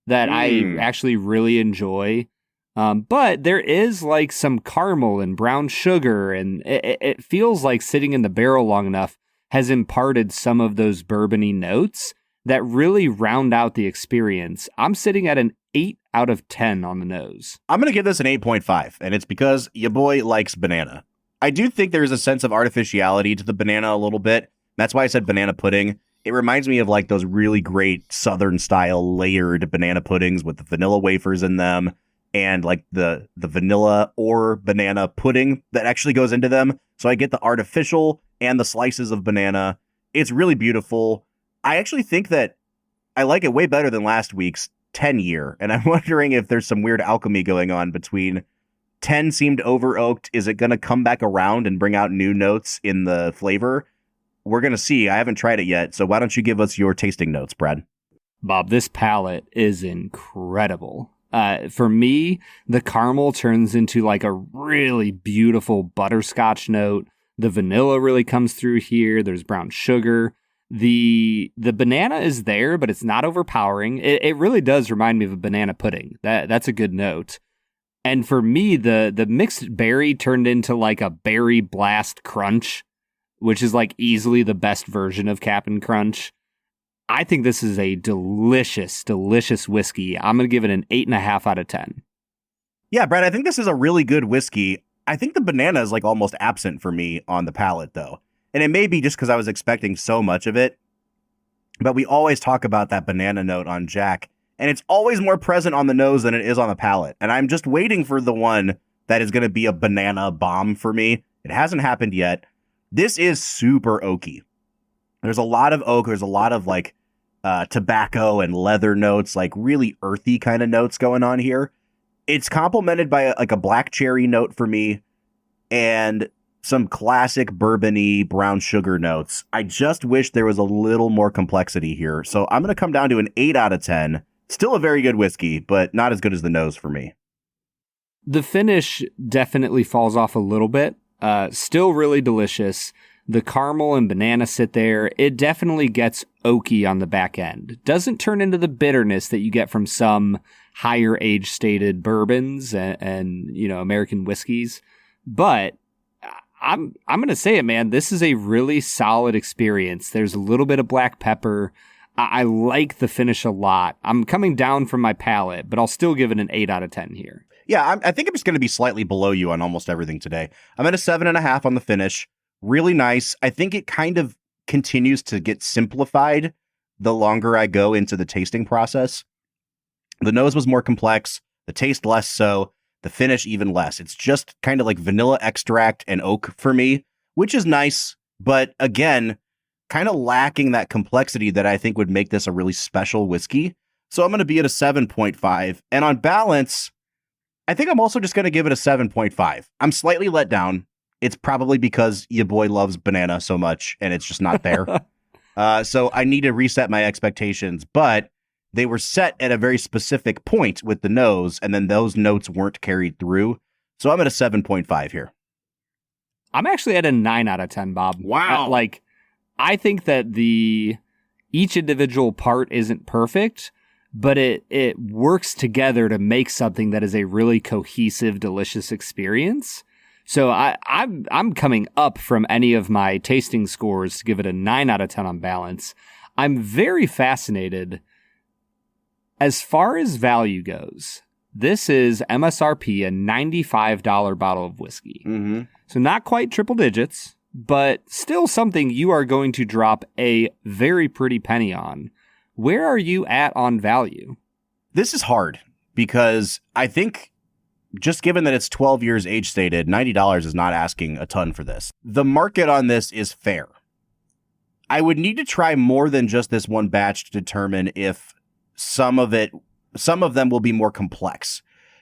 that I actually really enjoy. But there is like some caramel and brown sugar, and it feels like sitting in the barrel long enough has imparted some of those bourbony notes that really round out the experience. I'm sitting at an 8 out of 10 on the nose. I'm going to give this an 8.5, and it's because your boy likes banana. I do think there's a sense of artificiality to the banana a little bit. That's why I said banana pudding. It reminds me of like those really great Southern style layered banana puddings with the vanilla wafers in them, and like the vanilla or banana pudding that actually goes into them. So I get the artificial and the slices of banana. It's really beautiful. I actually think that I like it way better than last week's 10-year, and I'm wondering if there's some weird alchemy going on between 10 seemed over oaked. Is it going to come back around and bring out new notes in the flavor? We're going to see. I haven't tried it yet, so why don't you give us your tasting notes, Brad? Bob, this palette is incredible. For me, the caramel turns into like a really beautiful butterscotch note. The vanilla really comes through here. There's brown sugar. The banana is there, but it's not overpowering. It really does remind me of a banana pudding. That's a good note. And for me, the mixed berry turned into like a berry blast crunch, which is like easily the best version of Cap'n Crunch. I think this is a delicious, delicious whiskey. I'm going to give it an 8.5 out of 10. Yeah, Brad, I think this is a really good whiskey. I think the banana is like almost absent for me on the palate, though. And it may be just because I was expecting so much of it. But we always talk about that banana note on Jack, and it's always more present on the nose than it is on the palate. And I'm just waiting for the one that is going to be a banana bomb for me. It hasn't happened yet. This is super oaky. There's a lot of oak. There's a lot of like tobacco and leather notes, like really earthy kind of notes going on here. It's complemented by like a black cherry note for me, and some classic bourbon-y brown sugar notes. I just wish there was a little more complexity here. So I'm going to come down to an 8 out of 10. Still a very good whiskey, but not as good as the nose for me. The finish definitely falls off a little bit. Still really delicious. The caramel and banana sit there. It definitely gets oaky on the back end. Doesn't turn into the bitterness that you get from some higher age stated bourbons and American whiskeys. But I'm going to say it, man. This is a really solid experience. There's a little bit of black pepper. I like the finish a lot. I'm coming down from my palate, but I'll still give it an 8 out of 10 here. Yeah, I think I'm just going to be slightly below you on almost everything today. I'm at a 7.5 on the finish. Really nice. I think it kind of continues to get simplified the longer I go into the tasting process. The nose was more complex, the taste less so, the finish even less. It's just kind of like vanilla extract and oak for me, which is nice, but again, kind of lacking that complexity that I think would make this a really special whiskey. So I'm going to be at a 7.5. And on balance, I think I'm also just going to give it a 7.5. I'm slightly let down. It's probably because your boy loves banana so much and it's just not there. So I need to reset my expectations, but they were set at a very specific point with the nose, and then those notes weren't carried through. So I'm at a 7.5 here. I'm actually at a 9 out of 10, Bob. Wow. I think that each individual part isn't perfect, but it works together to make something that is a really cohesive, delicious experience. So I'm coming up from any of my tasting scores to give it a 9 out of 10 on balance. I'm very fascinated. As far as value goes, this is MSRP, a $95 bottle of whiskey. Mm-hmm. So not quite triple digits, but still something you are going to drop a very pretty penny on. Where are you at on value? This is hard because I think just given that it's 12 years age stated, $90 is not asking a ton for this. The market on this is fair. I would need to try more than just this one batch to determine if some of them will be more complex.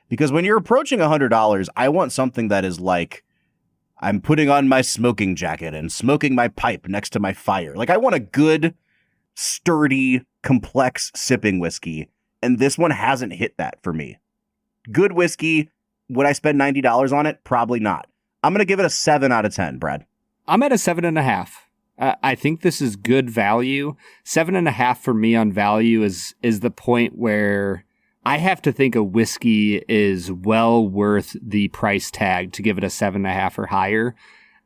Because when you're approaching $100, I want something that is like, I'm putting on my smoking jacket and smoking my pipe next to my fire. Like, I want a good, sturdy, complex sipping whiskey. And this one hasn't hit that for me. Good whiskey. Would I spend $90 on it? Probably not. I'm going to give it a 7 out of 10, Brad. I'm at a 7.5. I think this is good value. 7.5 for me on value is the point where I have to think a whiskey is well worth the price tag to give it a 7.5 or higher.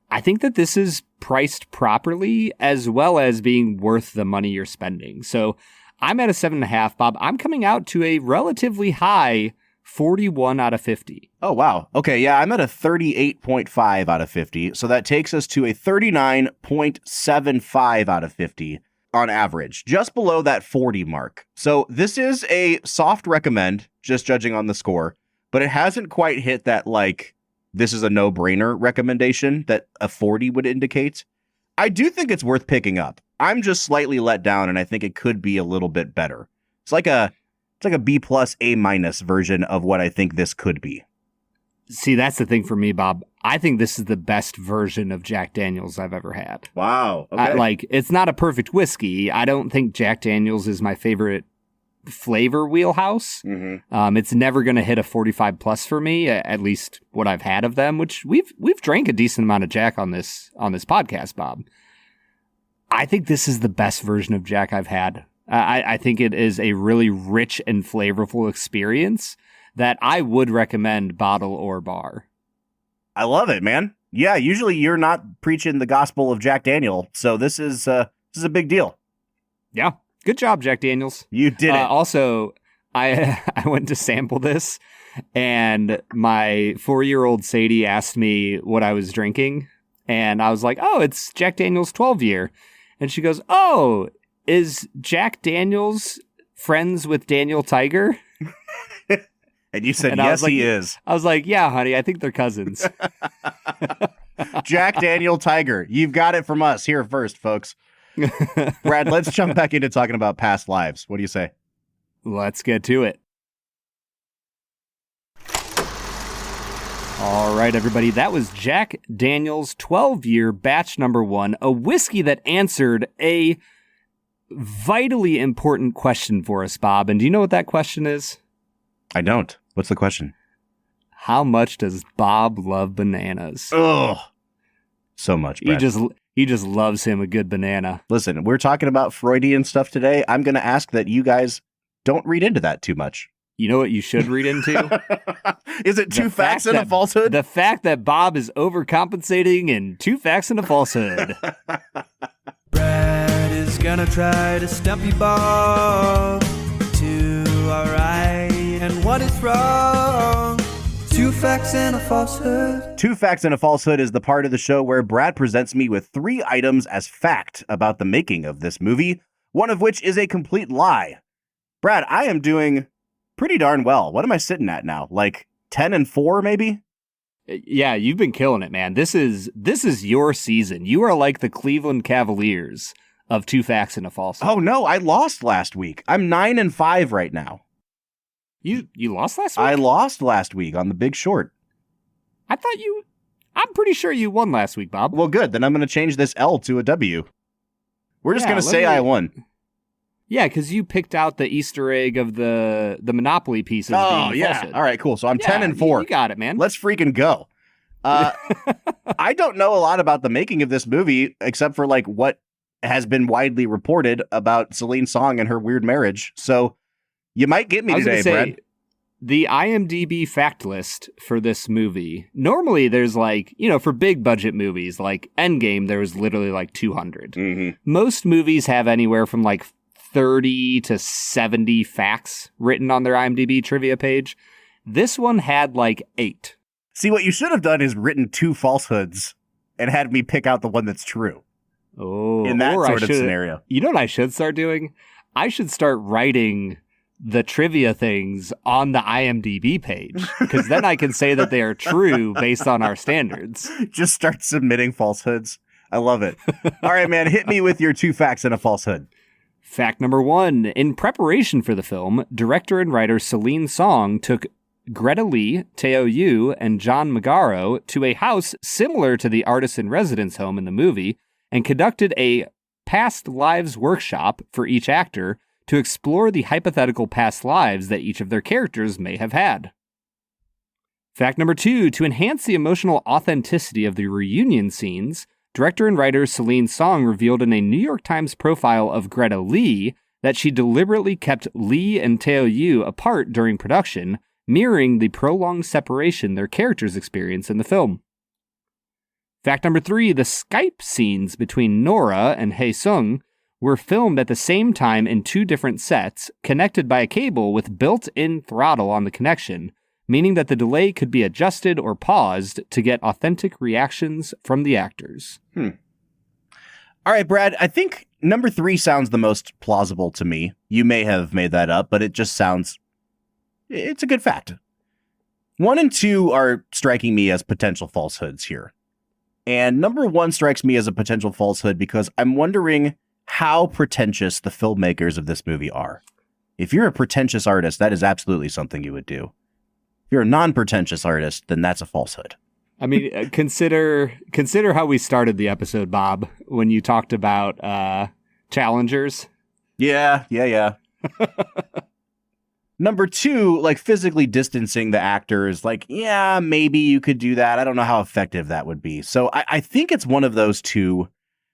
I think that this is priced properly as well as being worth the money you're spending. So I'm at a 7.5, Bob. I'm coming out to a relatively high 41 out of 50. Oh, wow. Okay, yeah, I'm at a 38.5 out of 50. So that takes us to a 39.75 out of 50 on average, just below that 40 mark. So this is a soft recommend, just judging on the score, but it hasn't quite hit that, like, this is a no-brainer recommendation that a 40 would indicate. I do think it's worth picking up. I'm just slightly let down, and I think it could be a little bit better. It's like a B plus A minus version of what I think this could be. See, that's the thing for me, Bob. I think this is the best version of Jack Daniels I've ever had. Wow. Okay. It's not a perfect whiskey. I don't think Jack Daniels is my favorite flavor wheelhouse. Mm-hmm. It's never going to hit a 45 plus for me, at least what I've had of them, which we've drank a decent amount of Jack on this podcast, Bob. I think this is the best version of Jack I've had. I think it is a really rich and flavorful experience that I would recommend bottle or bar. I love it, man. Yeah, usually you're not preaching the gospel of Jack Daniel, so this is a big deal. Yeah, good job, Jack Daniels. You did it. Also, I went to sample this, and my 4-year-old Sadie asked me what I was drinking, and I was like, "Oh, it's Jack Daniels 12 year," and she goes, "Oh, is Jack Daniels friends with Daniel Tiger?" And you said, yes, he is. I was like, yeah, honey, I think they're cousins. Jack Daniel Tiger. You've got it from us here first, folks. Brad, let's jump back into talking about past lives. What do you say? Let's get to it. All right, everybody. That was Jack Daniels 12-year batch number 1, a whiskey that answered a vitally important question for us, Bob. And do you know what that question is? I don't. What's the question? How much does Bob love bananas? Oh, so much, Brad. He just loves him a good banana. Listen, we're talking about Freudian stuff today. I'm going to ask that you guys don't read into that too much. You know what you should read into? Is it two facts and a falsehood? The fact that Bob is overcompensating in 2 facts and a falsehood. Brad is gonna try to stump you, Bob, to alright and what is wrong. 2 facts and a falsehood. 2 facts and a falsehood is the part of the show where Brad presents me with 3 items as fact about the making of this movie, one of which is a complete lie. Brad, I am doing pretty darn well. What am I sitting at now? Like 10 and 4, maybe? Yeah, you've been killing it, man. This is your season. You are like the Cleveland Cavaliers of 2 facts and a falsehood. Oh no, I lost last week. I'm 9 and 5 right now. You lost last week? I lost last week on The Big Short. I'm pretty sure you won last week, Bob. Well, good. Then I'm going to change this L to a W. We're just going to say I won. Yeah, because you picked out the Easter egg of the Monopoly pieces. Oh, yeah. Falsehood. All right, cool. So I'm 10 and 4. You got it, man. Let's freaking go. I don't know a lot about the making of this movie, except for like what has been widely reported about Celine Song and her weird marriage. So you might get me today, Brad. The IMDb fact list for this movie, normally there's like, for big budget movies like Endgame, there was literally like 200. Mm-hmm. Most movies have anywhere from like 30 to 70 facts written on their IMDb trivia page. This one had like 8. See, what you should have done is written 2 falsehoods and had me pick out the one that's true. Oh, in that sort of scenario. You know what I should start doing? I should start writing the trivia things on the IMDb page, because then I can say that they are true based on our standards. Just start submitting falsehoods. I love it. All right, man, hit me with your 2 facts and a falsehood. Fact number 1. In preparation for the film, director and writer Celine Song took Greta Lee, Teo Yu, and John Magaro to a house similar to the artist-in-residence home in the movie and conducted a past lives workshop for each actor to explore the hypothetical past lives that each of their characters may have had. Fact number 2, to enhance the emotional authenticity of the reunion scenes, director and writer Celine Song revealed in a New York Times profile of Greta Lee that she deliberately kept Lee and Teo Yu apart during production, mirroring the prolonged separation their characters experience in the film. Fact number 3, the Skype scenes between Nora and Hae Sung were filmed at the same time in 2 different sets, connected by a cable with built-in throttle on the connection, meaning that the delay could be adjusted or paused to get authentic reactions from the actors. All right, Brad, I think number 3 sounds the most plausible to me. You may have made that up, but it just sounds... It's a good fact. 1 and 2 are striking me as potential falsehoods here. And number 1 strikes me as a potential falsehood because I'm wondering how pretentious the filmmakers of this movie are. If you're a pretentious artist, that is absolutely something you would do. If you're a non-pretentious artist, then that's a falsehood. I mean, consider how we started the episode, Bob, when you talked about challengers. Yeah. Number 2, like physically distancing the actors, like, yeah, maybe you could do that. I don't know how effective that would be. So I think it's one of those 2.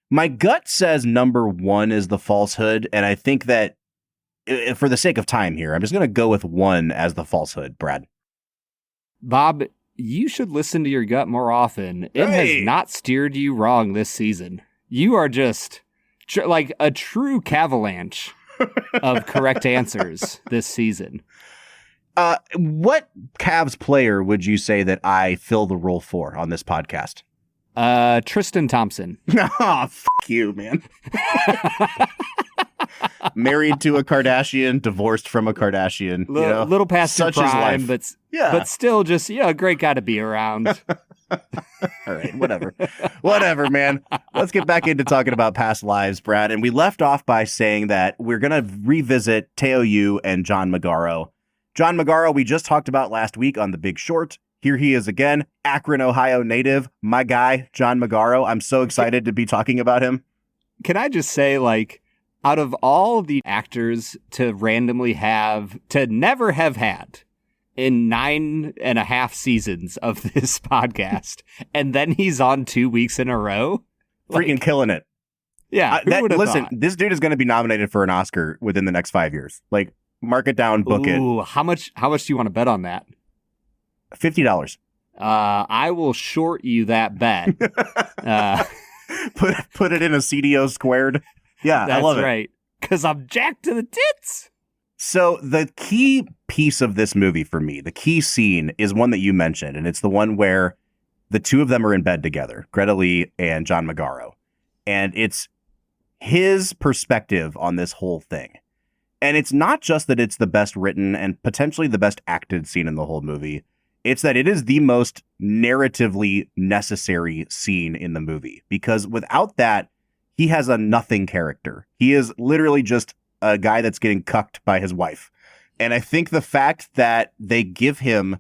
My gut says number 1 is the falsehood, and I think that for the sake of time here, I'm just going to go with 1 as the falsehood, Brad. Bob, you should listen to your gut more often. It has not steered you wrong this season. You are just like a true cavalanche of correct answers this season. What Cavs player would you say that I fill the role for on this podcast? Tristan Thompson. Oh, fuck you, man. Married to a Kardashian, divorced from a Kardashian. Little past your prime, but still just, a great guy to be around. All right, whatever, man. Let's get back into talking about past lives, Brad. And we left off by saying that we're going to revisit Teo Yu and John Magaro. John Magaro, we just talked about last week on The Big Short. Here he is again, Akron, Ohio native, my guy, John Magaro. I'm so excited to be talking about him. Can I just say, like, out of all the actors to never have had in 9.5 seasons of this podcast, and then he's on 2 weeks in a row? Freaking killing it. Yeah, listen, this dude is going to be nominated for an Oscar within the next 5 years. Like, mark it down, book it. How much do you want to bet on that? $50. I will short you that bet. Put it in a CDO squared. Yeah, I love it. That's right. Because I'm jacked to the tits. So the key piece of this movie for me, the key scene, is one that you mentioned, and it's the one where the 2 of them are in bed together, Greta Lee and John Magaro. And it's his perspective on this whole thing. And it's not just that it's the best written and potentially the best acted scene in the whole movie. It's that it is the most narratively necessary scene in the movie, because without that, he has a nothing character. He is literally just a guy that's getting cucked by his wife. And I think the fact that they give him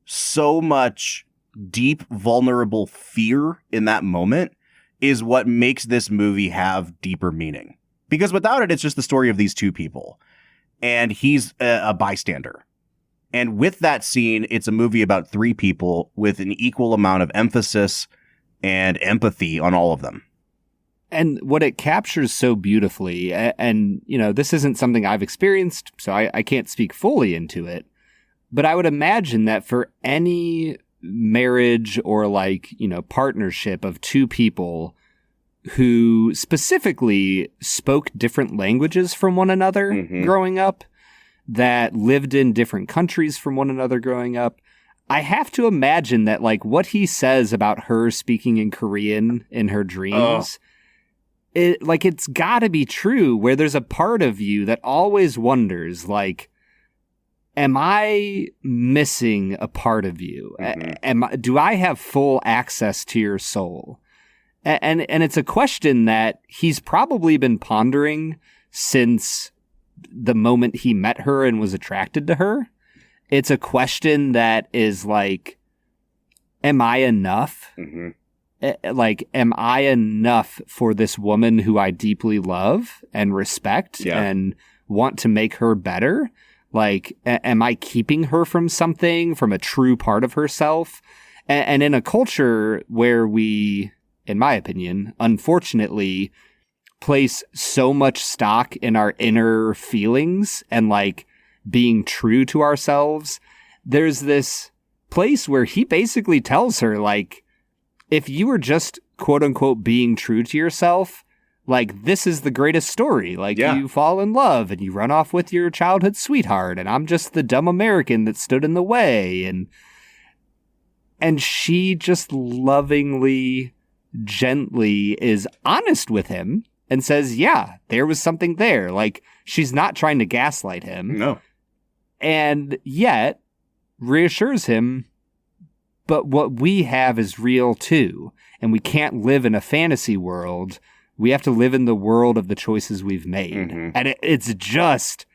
so much deep, vulnerable fear in that moment is what makes this movie have deeper meaning. Because without it, it's just the story of these two people. And he's a bystander. And with that scene, it's a movie about three people with an equal amount of emphasis and empathy on all of them. And what it captures so beautifully, and, you know, this isn't something I've experienced, so I can't speak fully into it, but I would imagine that for any marriage or, like, you know, partnership of two people who specifically spoke different languages from one another growing up, that lived in different countries from one another growing up, I have to imagine that, like, what he says about her speaking in Korean in her dreams, it's gotta be true, where there's a part of you that always wonders, like, am I missing a part of you? Do I have full access to your soul? And it's a question that he's probably been pondering since the moment he met her and was attracted to her. It's a question that is like, am I enough? Like, am I enough for this woman who I deeply love and respect and want to make her better? Like, am I keeping her from something, from a true part of herself? And in a culture where we, in my opinion, unfortunately, place so much stock in our inner feelings and, like, being true to ourselves, there's this place where he basically tells her, like, if you were just quote unquote being true to yourself, like, this is the greatest story. Like, you fall in love and you run off with your childhood sweetheart, and I'm just the dumb American that stood in the way. And she just lovingly, gently is honest with him and says, yeah, there was something there. Like, she's not trying to gaslight him. No. And yet reassures him, but what we have is real too. And we can't live in a fantasy world. We have to live in the world of the choices we've made. And it's just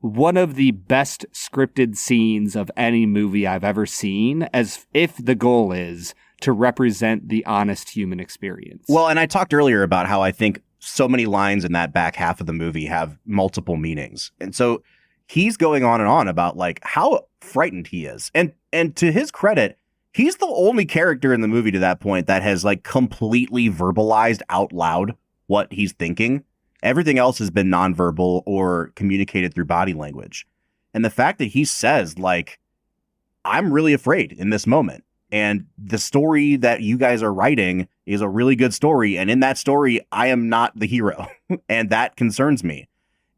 one of the best scripted scenes of any movie I've ever seen, as if the goal is to represent the honest human experience. Well, and I talked earlier about how I think so many lines in that back half of the movie have multiple meanings. And so he's going on and on about, like, how frightened he is. And to his credit, he's the only character in the movie to that point that has, like, completely verbalized out loud what he's thinking. Everything else has been nonverbal or communicated through body language. And the fact that he says, like, I'm really afraid in this moment. And the story that you guys are writing is a really good story. And in that story, I am not the hero. And that concerns me.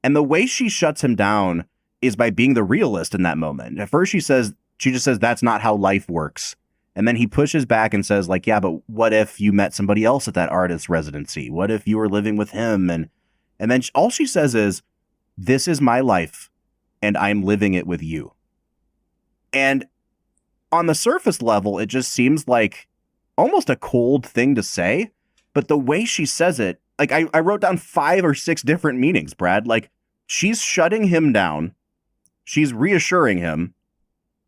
And the way she shuts him down is by being the realist in that moment. At first, she just says, that's not how life works. And then he pushes back and says, like, yeah, but what if you met somebody else at that artist's residency? What if you were living with him? And then all she says is, this is my life and I'm living it with you. And on the surface level, it just seems like almost a cold thing to say. But the way she says it, like, I wrote down 5 or 6 different meanings, Brad. Like, she's shutting him down. She's reassuring him.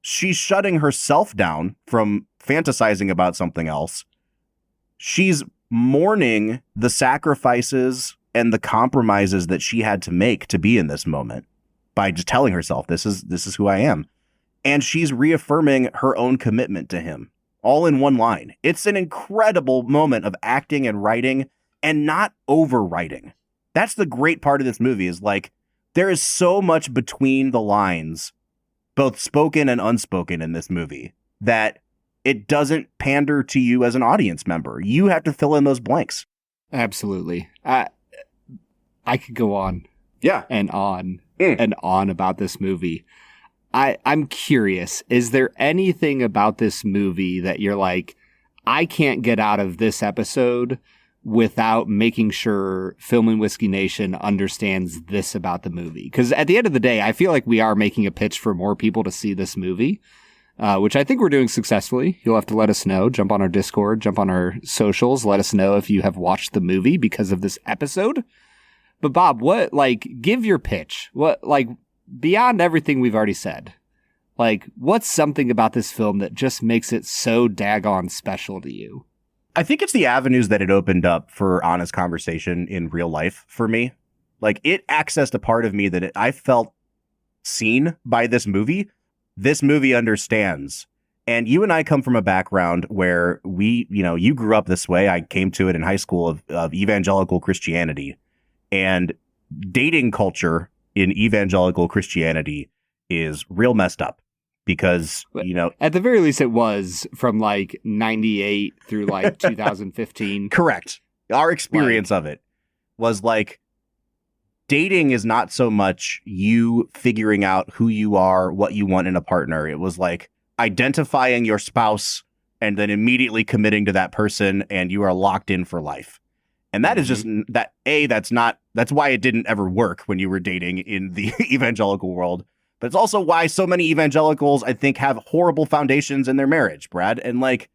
She's shutting herself down from fantasizing about something else. She's mourning the sacrifices and the compromises that she had to make to be in this moment by just telling herself, this is who I am. And she's reaffirming her own commitment to him, all in one line. It's an incredible moment of acting and writing, and not overwriting. That's the great part of this movie, is, like, there is so much between the lines, both spoken and unspoken, in this movie, that it doesn't pander to you as an audience member. You have to fill in those blanks. Absolutely. I could go on. Yeah. And on and on about this movie. I'm curious, is there anything about this movie that you're like, I can't get out of this episode without making sure Film and Whiskey Nation understands this about the movie? Because at the end of the day, I feel like we are making a pitch for more people to see this movie, which I think we're doing successfully. You'll have to let us know. Jump on our Discord, jump on our socials. Let us know if you have watched the movie because of this episode. But Bob, give your pitch. beyond everything we've already said, like, what's something about this film that just makes it so daggone special to you? I think it's the avenues that it opened up for honest conversation in real life for me. Like, it accessed a part of me that I felt seen by this movie. This movie understands. And you and I come from a background where you grew up this way. I came to it in high school of evangelical Christianity. And dating culture in evangelical Christianity is real messed up because, at the very least, it was from like 98 through like 2015. Correct. Our experience of it was like, dating is not so much you figuring out who you are, what you want in a partner. It was like identifying your spouse and then immediately committing to that person, and you are locked in for life. And that is just that's why it didn't ever work when you were dating in the evangelical world. But it's also why so many evangelicals, I think, have horrible foundations in their marriage, Brad. And like,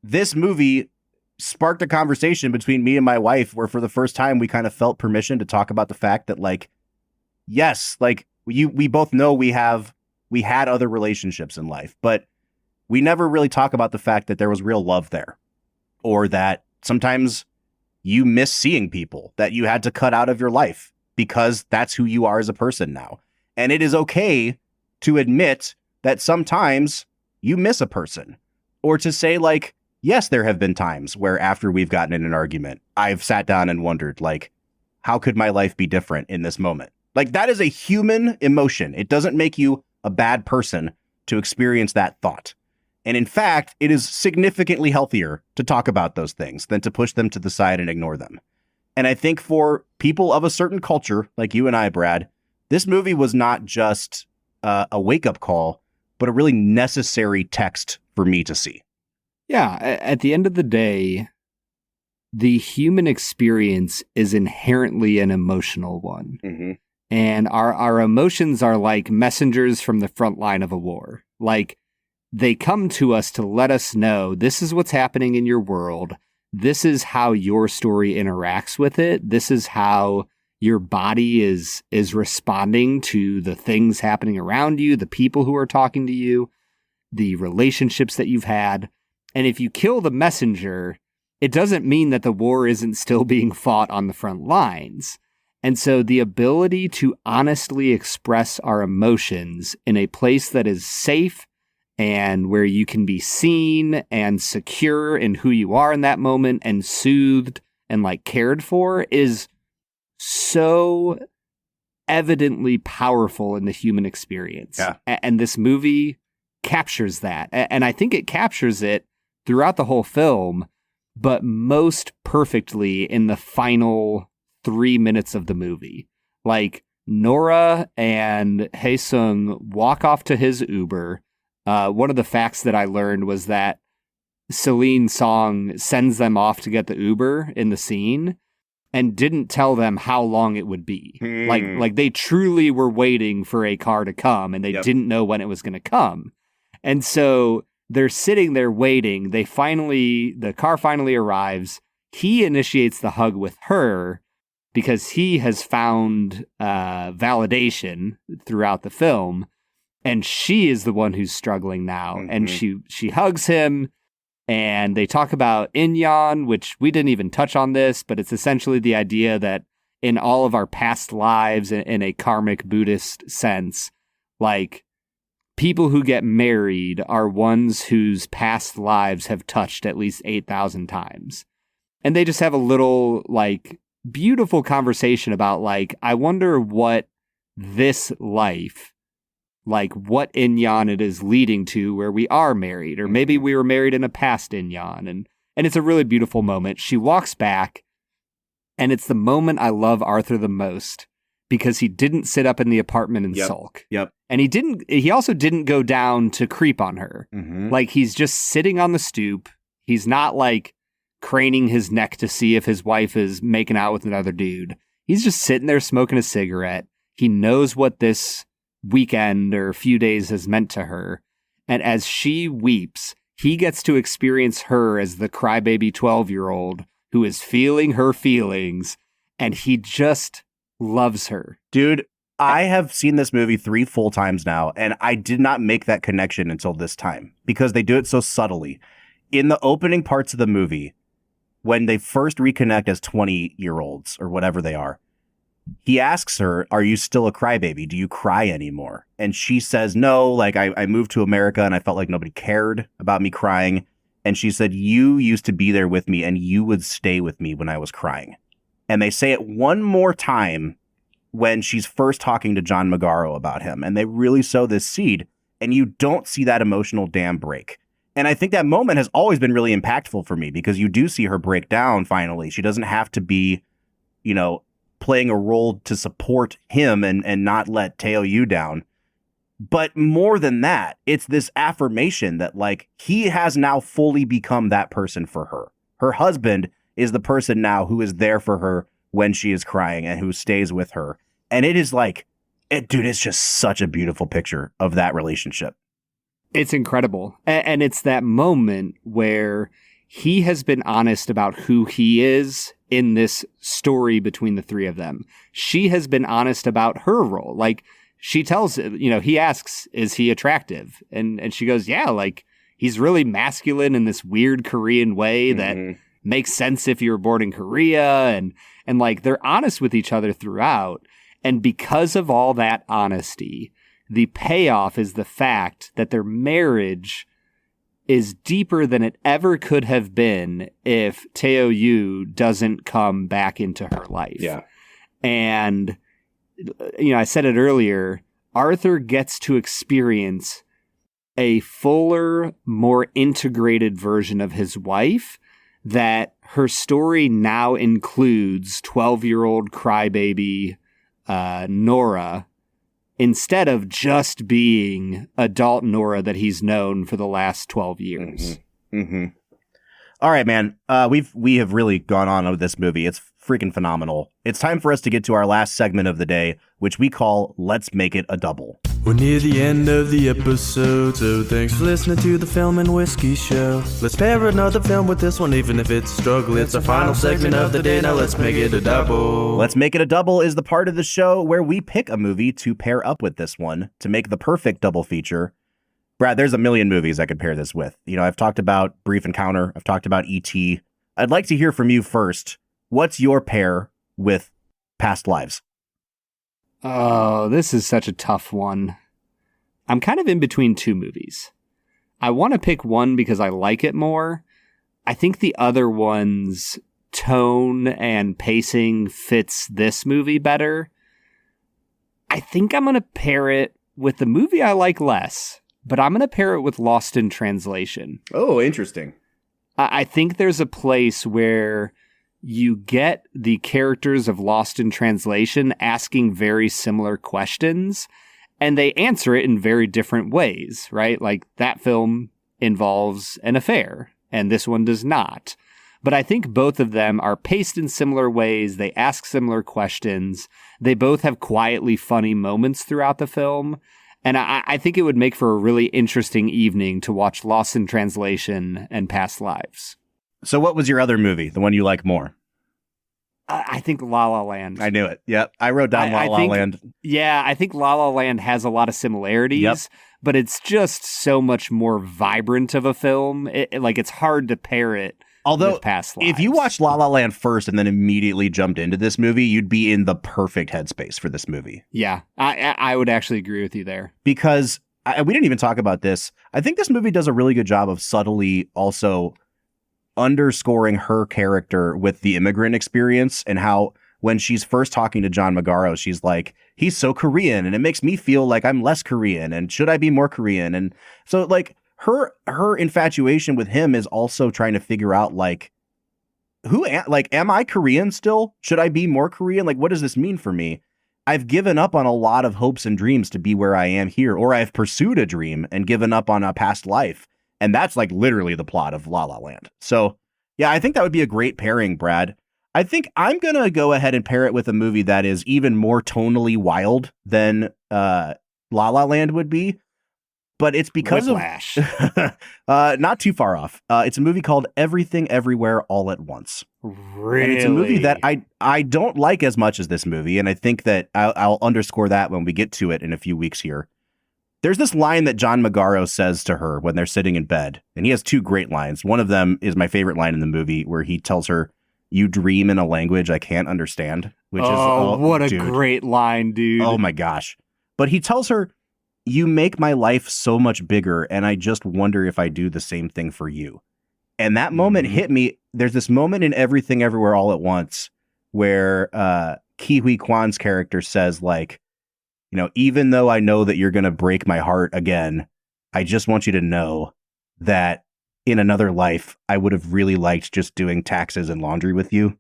this movie sparked a conversation between me and my wife where for the first time we kind of felt permission to talk about the fact that, like, yes, like we both know we had other relationships in life, but we never really talk about the fact that there was real love there, or that sometimes you miss seeing people that you had to cut out of your life because that's who you are as a person now. And it is okay to admit that sometimes you miss a person, or to say, like, yes, there have been times where after we've gotten in an argument, I've sat down and wondered, like, how could my life be different in this moment? Like, that is a human emotion. It doesn't make you a bad person to experience that thought. And in fact, it is significantly healthier to talk about those things than to push them to the side and ignore them. And I think for people of a certain culture, like you and I, Brad, this movie was not just a wake-up call, but a really necessary text for me to see. Yeah, at the end of the day, the human experience is inherently an emotional one. Mm-hmm. And our emotions are like messengers from the front line of a war. Like, they come to us to let us know this is what's happening in your world. This is how your story interacts with it. This is how your body is responding to the things happening around you, the people who are talking to you, the relationships that you've had. And if you kill the messenger, it doesn't mean that the war isn't still being fought on the front lines. And so the ability to honestly express our emotions in a place that is safe and where you can be seen and secure in who you are in that moment and soothed and like cared for is so evidently powerful in the human experience. Yeah. And this movie captures that. And I think it captures it throughout the whole film, but most perfectly in the final 3 minutes of the movie. Like, Nora and Hae-sung walk off to his Uber. One of the facts that I learned was that Celine Song sends them off to get the Uber in the scene and didn't tell them how long it would be. Like they truly were waiting for a car to come, and they didn't know when it was going to come. And so they're sitting there waiting. The car finally arrives. He initiates the hug with her because he has found validation throughout the film, and she is the one who's struggling now. Mm-hmm. And she hugs him, and they talk about Inyan, which we didn't even touch on this, but it's essentially the idea that in all of our past lives, in a karmic Buddhist sense, like, people who get married are ones whose past lives have touched at least 8,000 times. And they just have a little, like, beautiful conversation about, like, I wonder what this life, like, what Inyan it is leading to where we are married, or maybe we were married in a past Inyan. And it's a really beautiful moment. She walks back, and it's the moment I love Arthur the most, because he didn't sit up in the apartment and sulk. Yep. And he also didn't go down to creep on her. Mm-hmm. Like, he's just sitting on the stoop. He's not, like, craning his neck to see if his wife is making out with another dude. He's just sitting there smoking a cigarette. He knows what this weekend or few days has meant to her. And as she weeps, he gets to experience her as the crybaby 12-year-old who is feeling her feelings, and he just loves her. Dude, I have seen this movie 3 full times now, and I did not make that connection until this time because they do it so subtly. In the opening parts of the movie, when they first reconnect as 20-year-olds or whatever they are, he asks her, "Are you still a crybaby? Do you cry anymore?" And she says, "No, like I moved to America and I felt like nobody cared about me crying." And she said, "You used to be there with me and you would stay with me when I was crying." And they say it one more time when she's first talking to John Magaro about him. And they really sow this seed, and you don't see that emotional dam break. And I think that moment has always been really impactful for me because you do see her break down finally. She doesn't have to be, playing a role to support him and not let Teo Yu down. But more than that, it's this affirmation that like he has now fully become that person for her. Her husband is the person now who is there for her when she is crying and who stays with her. And it is like, it's just such a beautiful picture of that relationship. It's incredible. And it's that moment where he has been honest about who he is in this story between the three of them. She has been honest about her role. Like she tells, he asks, "Is he attractive?" And she goes, "Yeah, like he's really masculine in this weird Korean way that makes sense if you were born in Korea." And like they're honest with each other throughout. And because of all that honesty, the payoff is the fact that their marriage is deeper than it ever could have been if Teo Yu doesn't come back into her life. Yeah. And, I said it earlier, Arthur gets to experience a fuller, more integrated version of his wife, that her story now includes 12-year-old crybaby Nora, instead of just being adult Nora that he's known for the last 12 years. All right, man. We have really gone on with this movie. It's freaking phenomenal. It's time for us to get to our last segment of the day, which we call Let's Make It a Double. We're near the end of the episode, so thanks for listening to the Film and Whiskey Show. Let's pair another film with this one, even if it's a struggle. It's our final segment of the day, now let's make it a double. Let's Make It a Double is the part of the show where we pick a movie to pair up with this one to make the perfect double feature. Brad, there's a million movies I could pair this with. I've talked about Brief Encounter. I've talked about E.T. I'd like to hear from you first. What's your pair with Past Lives? Oh, this is such a tough one. I'm kind of in between two movies. I want to pick one because I like it more. I think the other one's tone and pacing fits this movie better. I think I'm going to pair it with the movie I like less, but I'm going to pair it with Lost in Translation. Oh, interesting. I think there's a place where you get the characters of Lost in Translation asking very similar questions, and they answer it in very different ways, right? Like that film involves an affair, and this one does not. But I think both of them are paced in similar ways. They ask similar questions. They both have quietly funny moments throughout the film. And I think it would make for a really interesting evening to watch Lost in Translation and Past Lives. So what was your other movie, the one you like more? I think La La Land. I knew it. Yep. I wrote down La La Land. Yeah, I think La La Land has a lot of similarities, but it's just so much more vibrant of a film. It's hard to pair it with Past Lives. If you watched La La Land first and then immediately jumped into this movie, you'd be in the perfect headspace for this movie. Yeah, I would actually agree with you there. Because we didn't even talk about this. I think this movie does a really good job of subtly also underscoring her character with the immigrant experience, and how when she's first talking to John Magaro, she's like, he's so Korean and it makes me feel like I'm less Korean, and should I be more Korean? And so like her infatuation with him is also trying to figure out like, am I Korean still? Should I be more Korean? Like, what does this mean for me? I've given up on a lot of hopes and dreams to be where I am here, or I've pursued a dream and given up on a past life. And that's like literally the plot of La La Land. So yeah, I think that would be a great pairing, Brad. I think I'm going to go ahead and pair it with a movie that is even more tonally wild than La La Land would be. but it's because Whiplash. of not too far off. It's a movie called Everything Everywhere All at Once. Really? And it's a movie that I don't like as much as this movie, and I think that I'll underscore that when we get to it in a few weeks here. There's this line that John Magaro says to her when they're sitting in bed, and he has two great lines. One of them is my favorite line in the movie, where he tells her, "You dream in a language I can't understand," which what a great line, dude. Oh my gosh. But he tells her, "You make my life so much bigger, and I just wonder if I do the same thing for you." And that moment hit me. There's this moment in Everything Everywhere All at Once where Ke Huy Quan's character says, like, you know, even though I know that you're going to break my heart again, I just want you to know that in another life, I would have really liked just doing taxes and laundry with you.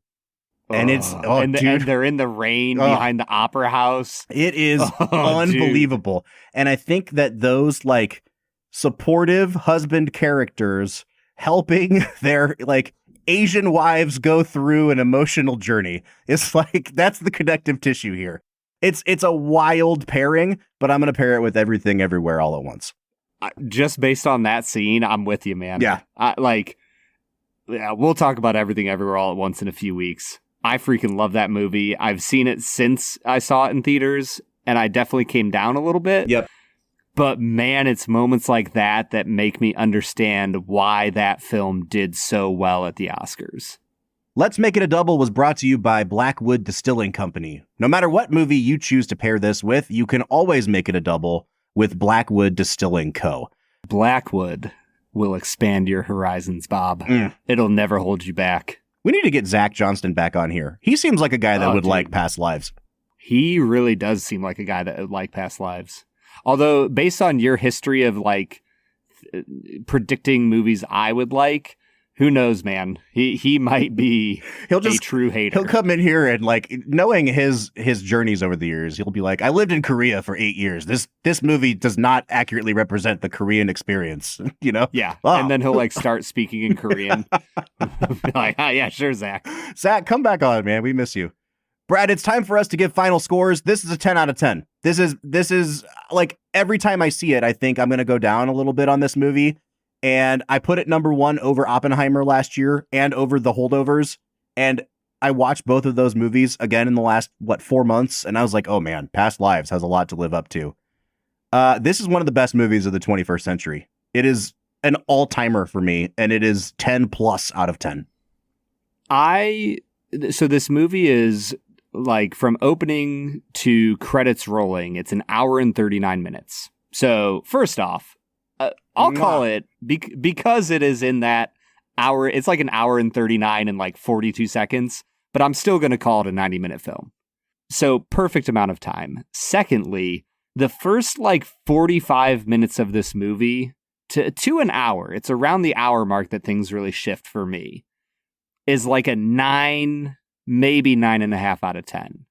And it's, and they're in the rain behind the opera house. It is unbelievable. Dude. And I think that those like supportive husband characters helping their like Asian wives go through an emotional journey is like, that's the connective tissue here. It's a wild pairing, but I'm going to pair it with Everything Everywhere All at Once. Just based on that scene, I'm with you, man. Yeah. We'll talk about Everything Everywhere All at Once in a few weeks. I freaking love that movie. I've seen it since I saw it in theaters, and I definitely came down a little bit. Yep. But man, it's moments like that that make me understand why that film did so well at the Oscars. Let's Make It a Double was brought to you by Blackwood Distilling Company. No matter what movie you choose to pair this with, you can always make it a double with Blackwood Distilling Co. Blackwood will expand your horizons, Bob. It'll never hold you back. We need to get Zach Johnston back on here. He seems like a guy that would like Past Lives. He really does seem like a guy that would like Past Lives. Although, based on your history of like predicting movies I would like, who knows, man? He might be a true hater. He'll come in here and like knowing his journeys over the years, he'll be like, I lived in Korea for 8 years. This movie does not accurately represent the Korean experience, you know? Yeah. Oh. And then he'll like start speaking in Korean. Like, yeah, sure, Zach. Zach, come back on, man. We miss you. Brad, it's time for us to give final scores. This is a 10 out of 10. This is like every time I see it, I think I'm going to go down a little bit on this movie. And I put it number 1 over Oppenheimer last year and over The Holdovers. And I watched both of those movies again in the last, 4 months. And I was like, oh man, Past Lives has a lot to live up to. This is one of the best movies of the 21st century. It is an all-timer for me. And it is 10 plus out of 10. So this movie is like from opening to credits rolling. It's an hour and 39 minutes. So first off, I'll call it because it is in that hour. It's like an hour and 39 and like 42 seconds, but I'm still going to call it a 90-minute film. So perfect amount of time. Secondly, the first like 45 minutes of this movie to an hour, it's around the hour mark that things really shift for me, is like a 9, maybe 9.5 out of 10.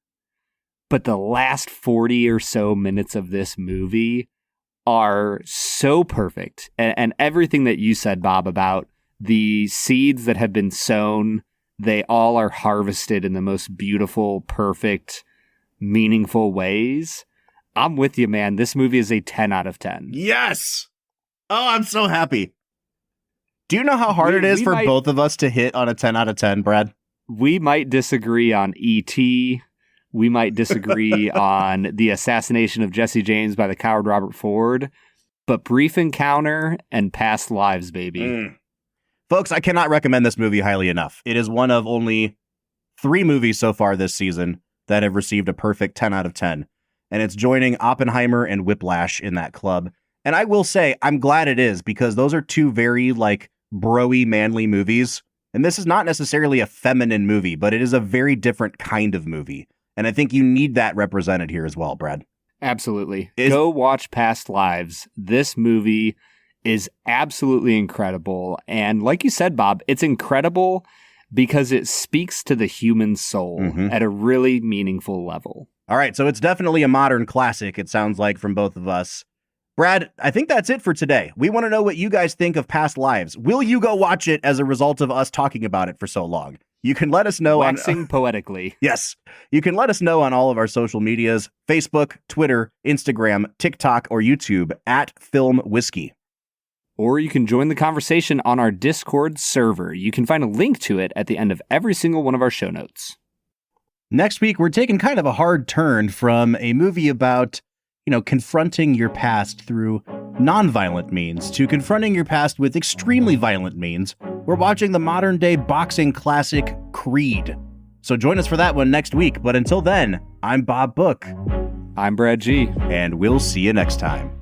But the last 40 or so minutes of this movie are so perfect. And everything that you said, Bob, about the seeds that have been sown, they all are harvested in the most beautiful, perfect, meaningful ways. I'm with you, man. This movie is a 10 out of 10. Yes! Oh, I'm so happy. Do you know how hard it is for both of us to hit on a 10 out of 10, Brad? We might disagree on E.T., we might disagree on the assassination of Jesse James by the coward Robert Ford, but Brief Encounter and Past Lives, baby. Folks, I cannot recommend this movie highly enough. It is one of only 3 movies so far this season that have received a perfect 10 out of 10. And it's joining Oppenheimer and Whiplash in that club. And I will say, I'm glad it is, because those are 2 very like bro-y, manly movies. And this is not necessarily a feminine movie, but it is a very different kind of movie. And I think you need that represented here as well, Brad. Absolutely. Go watch Past Lives. This movie is absolutely incredible. And like you said, Bob, it's incredible because it speaks to the human soul at a really meaningful level. All right, so it's definitely a modern classic, it sounds like, from both of us. Brad, I think that's it for today. We want to know what you guys think of Past Lives. Will you go watch it as a result of us talking about it for so long? You can let us know Waxing poetically. Yes. You can let us know on all of our social medias, Facebook, Twitter, Instagram, TikTok, or YouTube at Film Whiskey. Or you can join the conversation on our Discord server. You can find a link to it at the end of every single one of our show notes. Next week, we're taking kind of a hard turn from a movie about, confronting your past through non-violent means to confronting your past with extremely violent means. We're watching the modern-day boxing classic Creed. So join us for that one next week. But until then, I'm Bob Book. I'm Brad G. And we'll see you next time.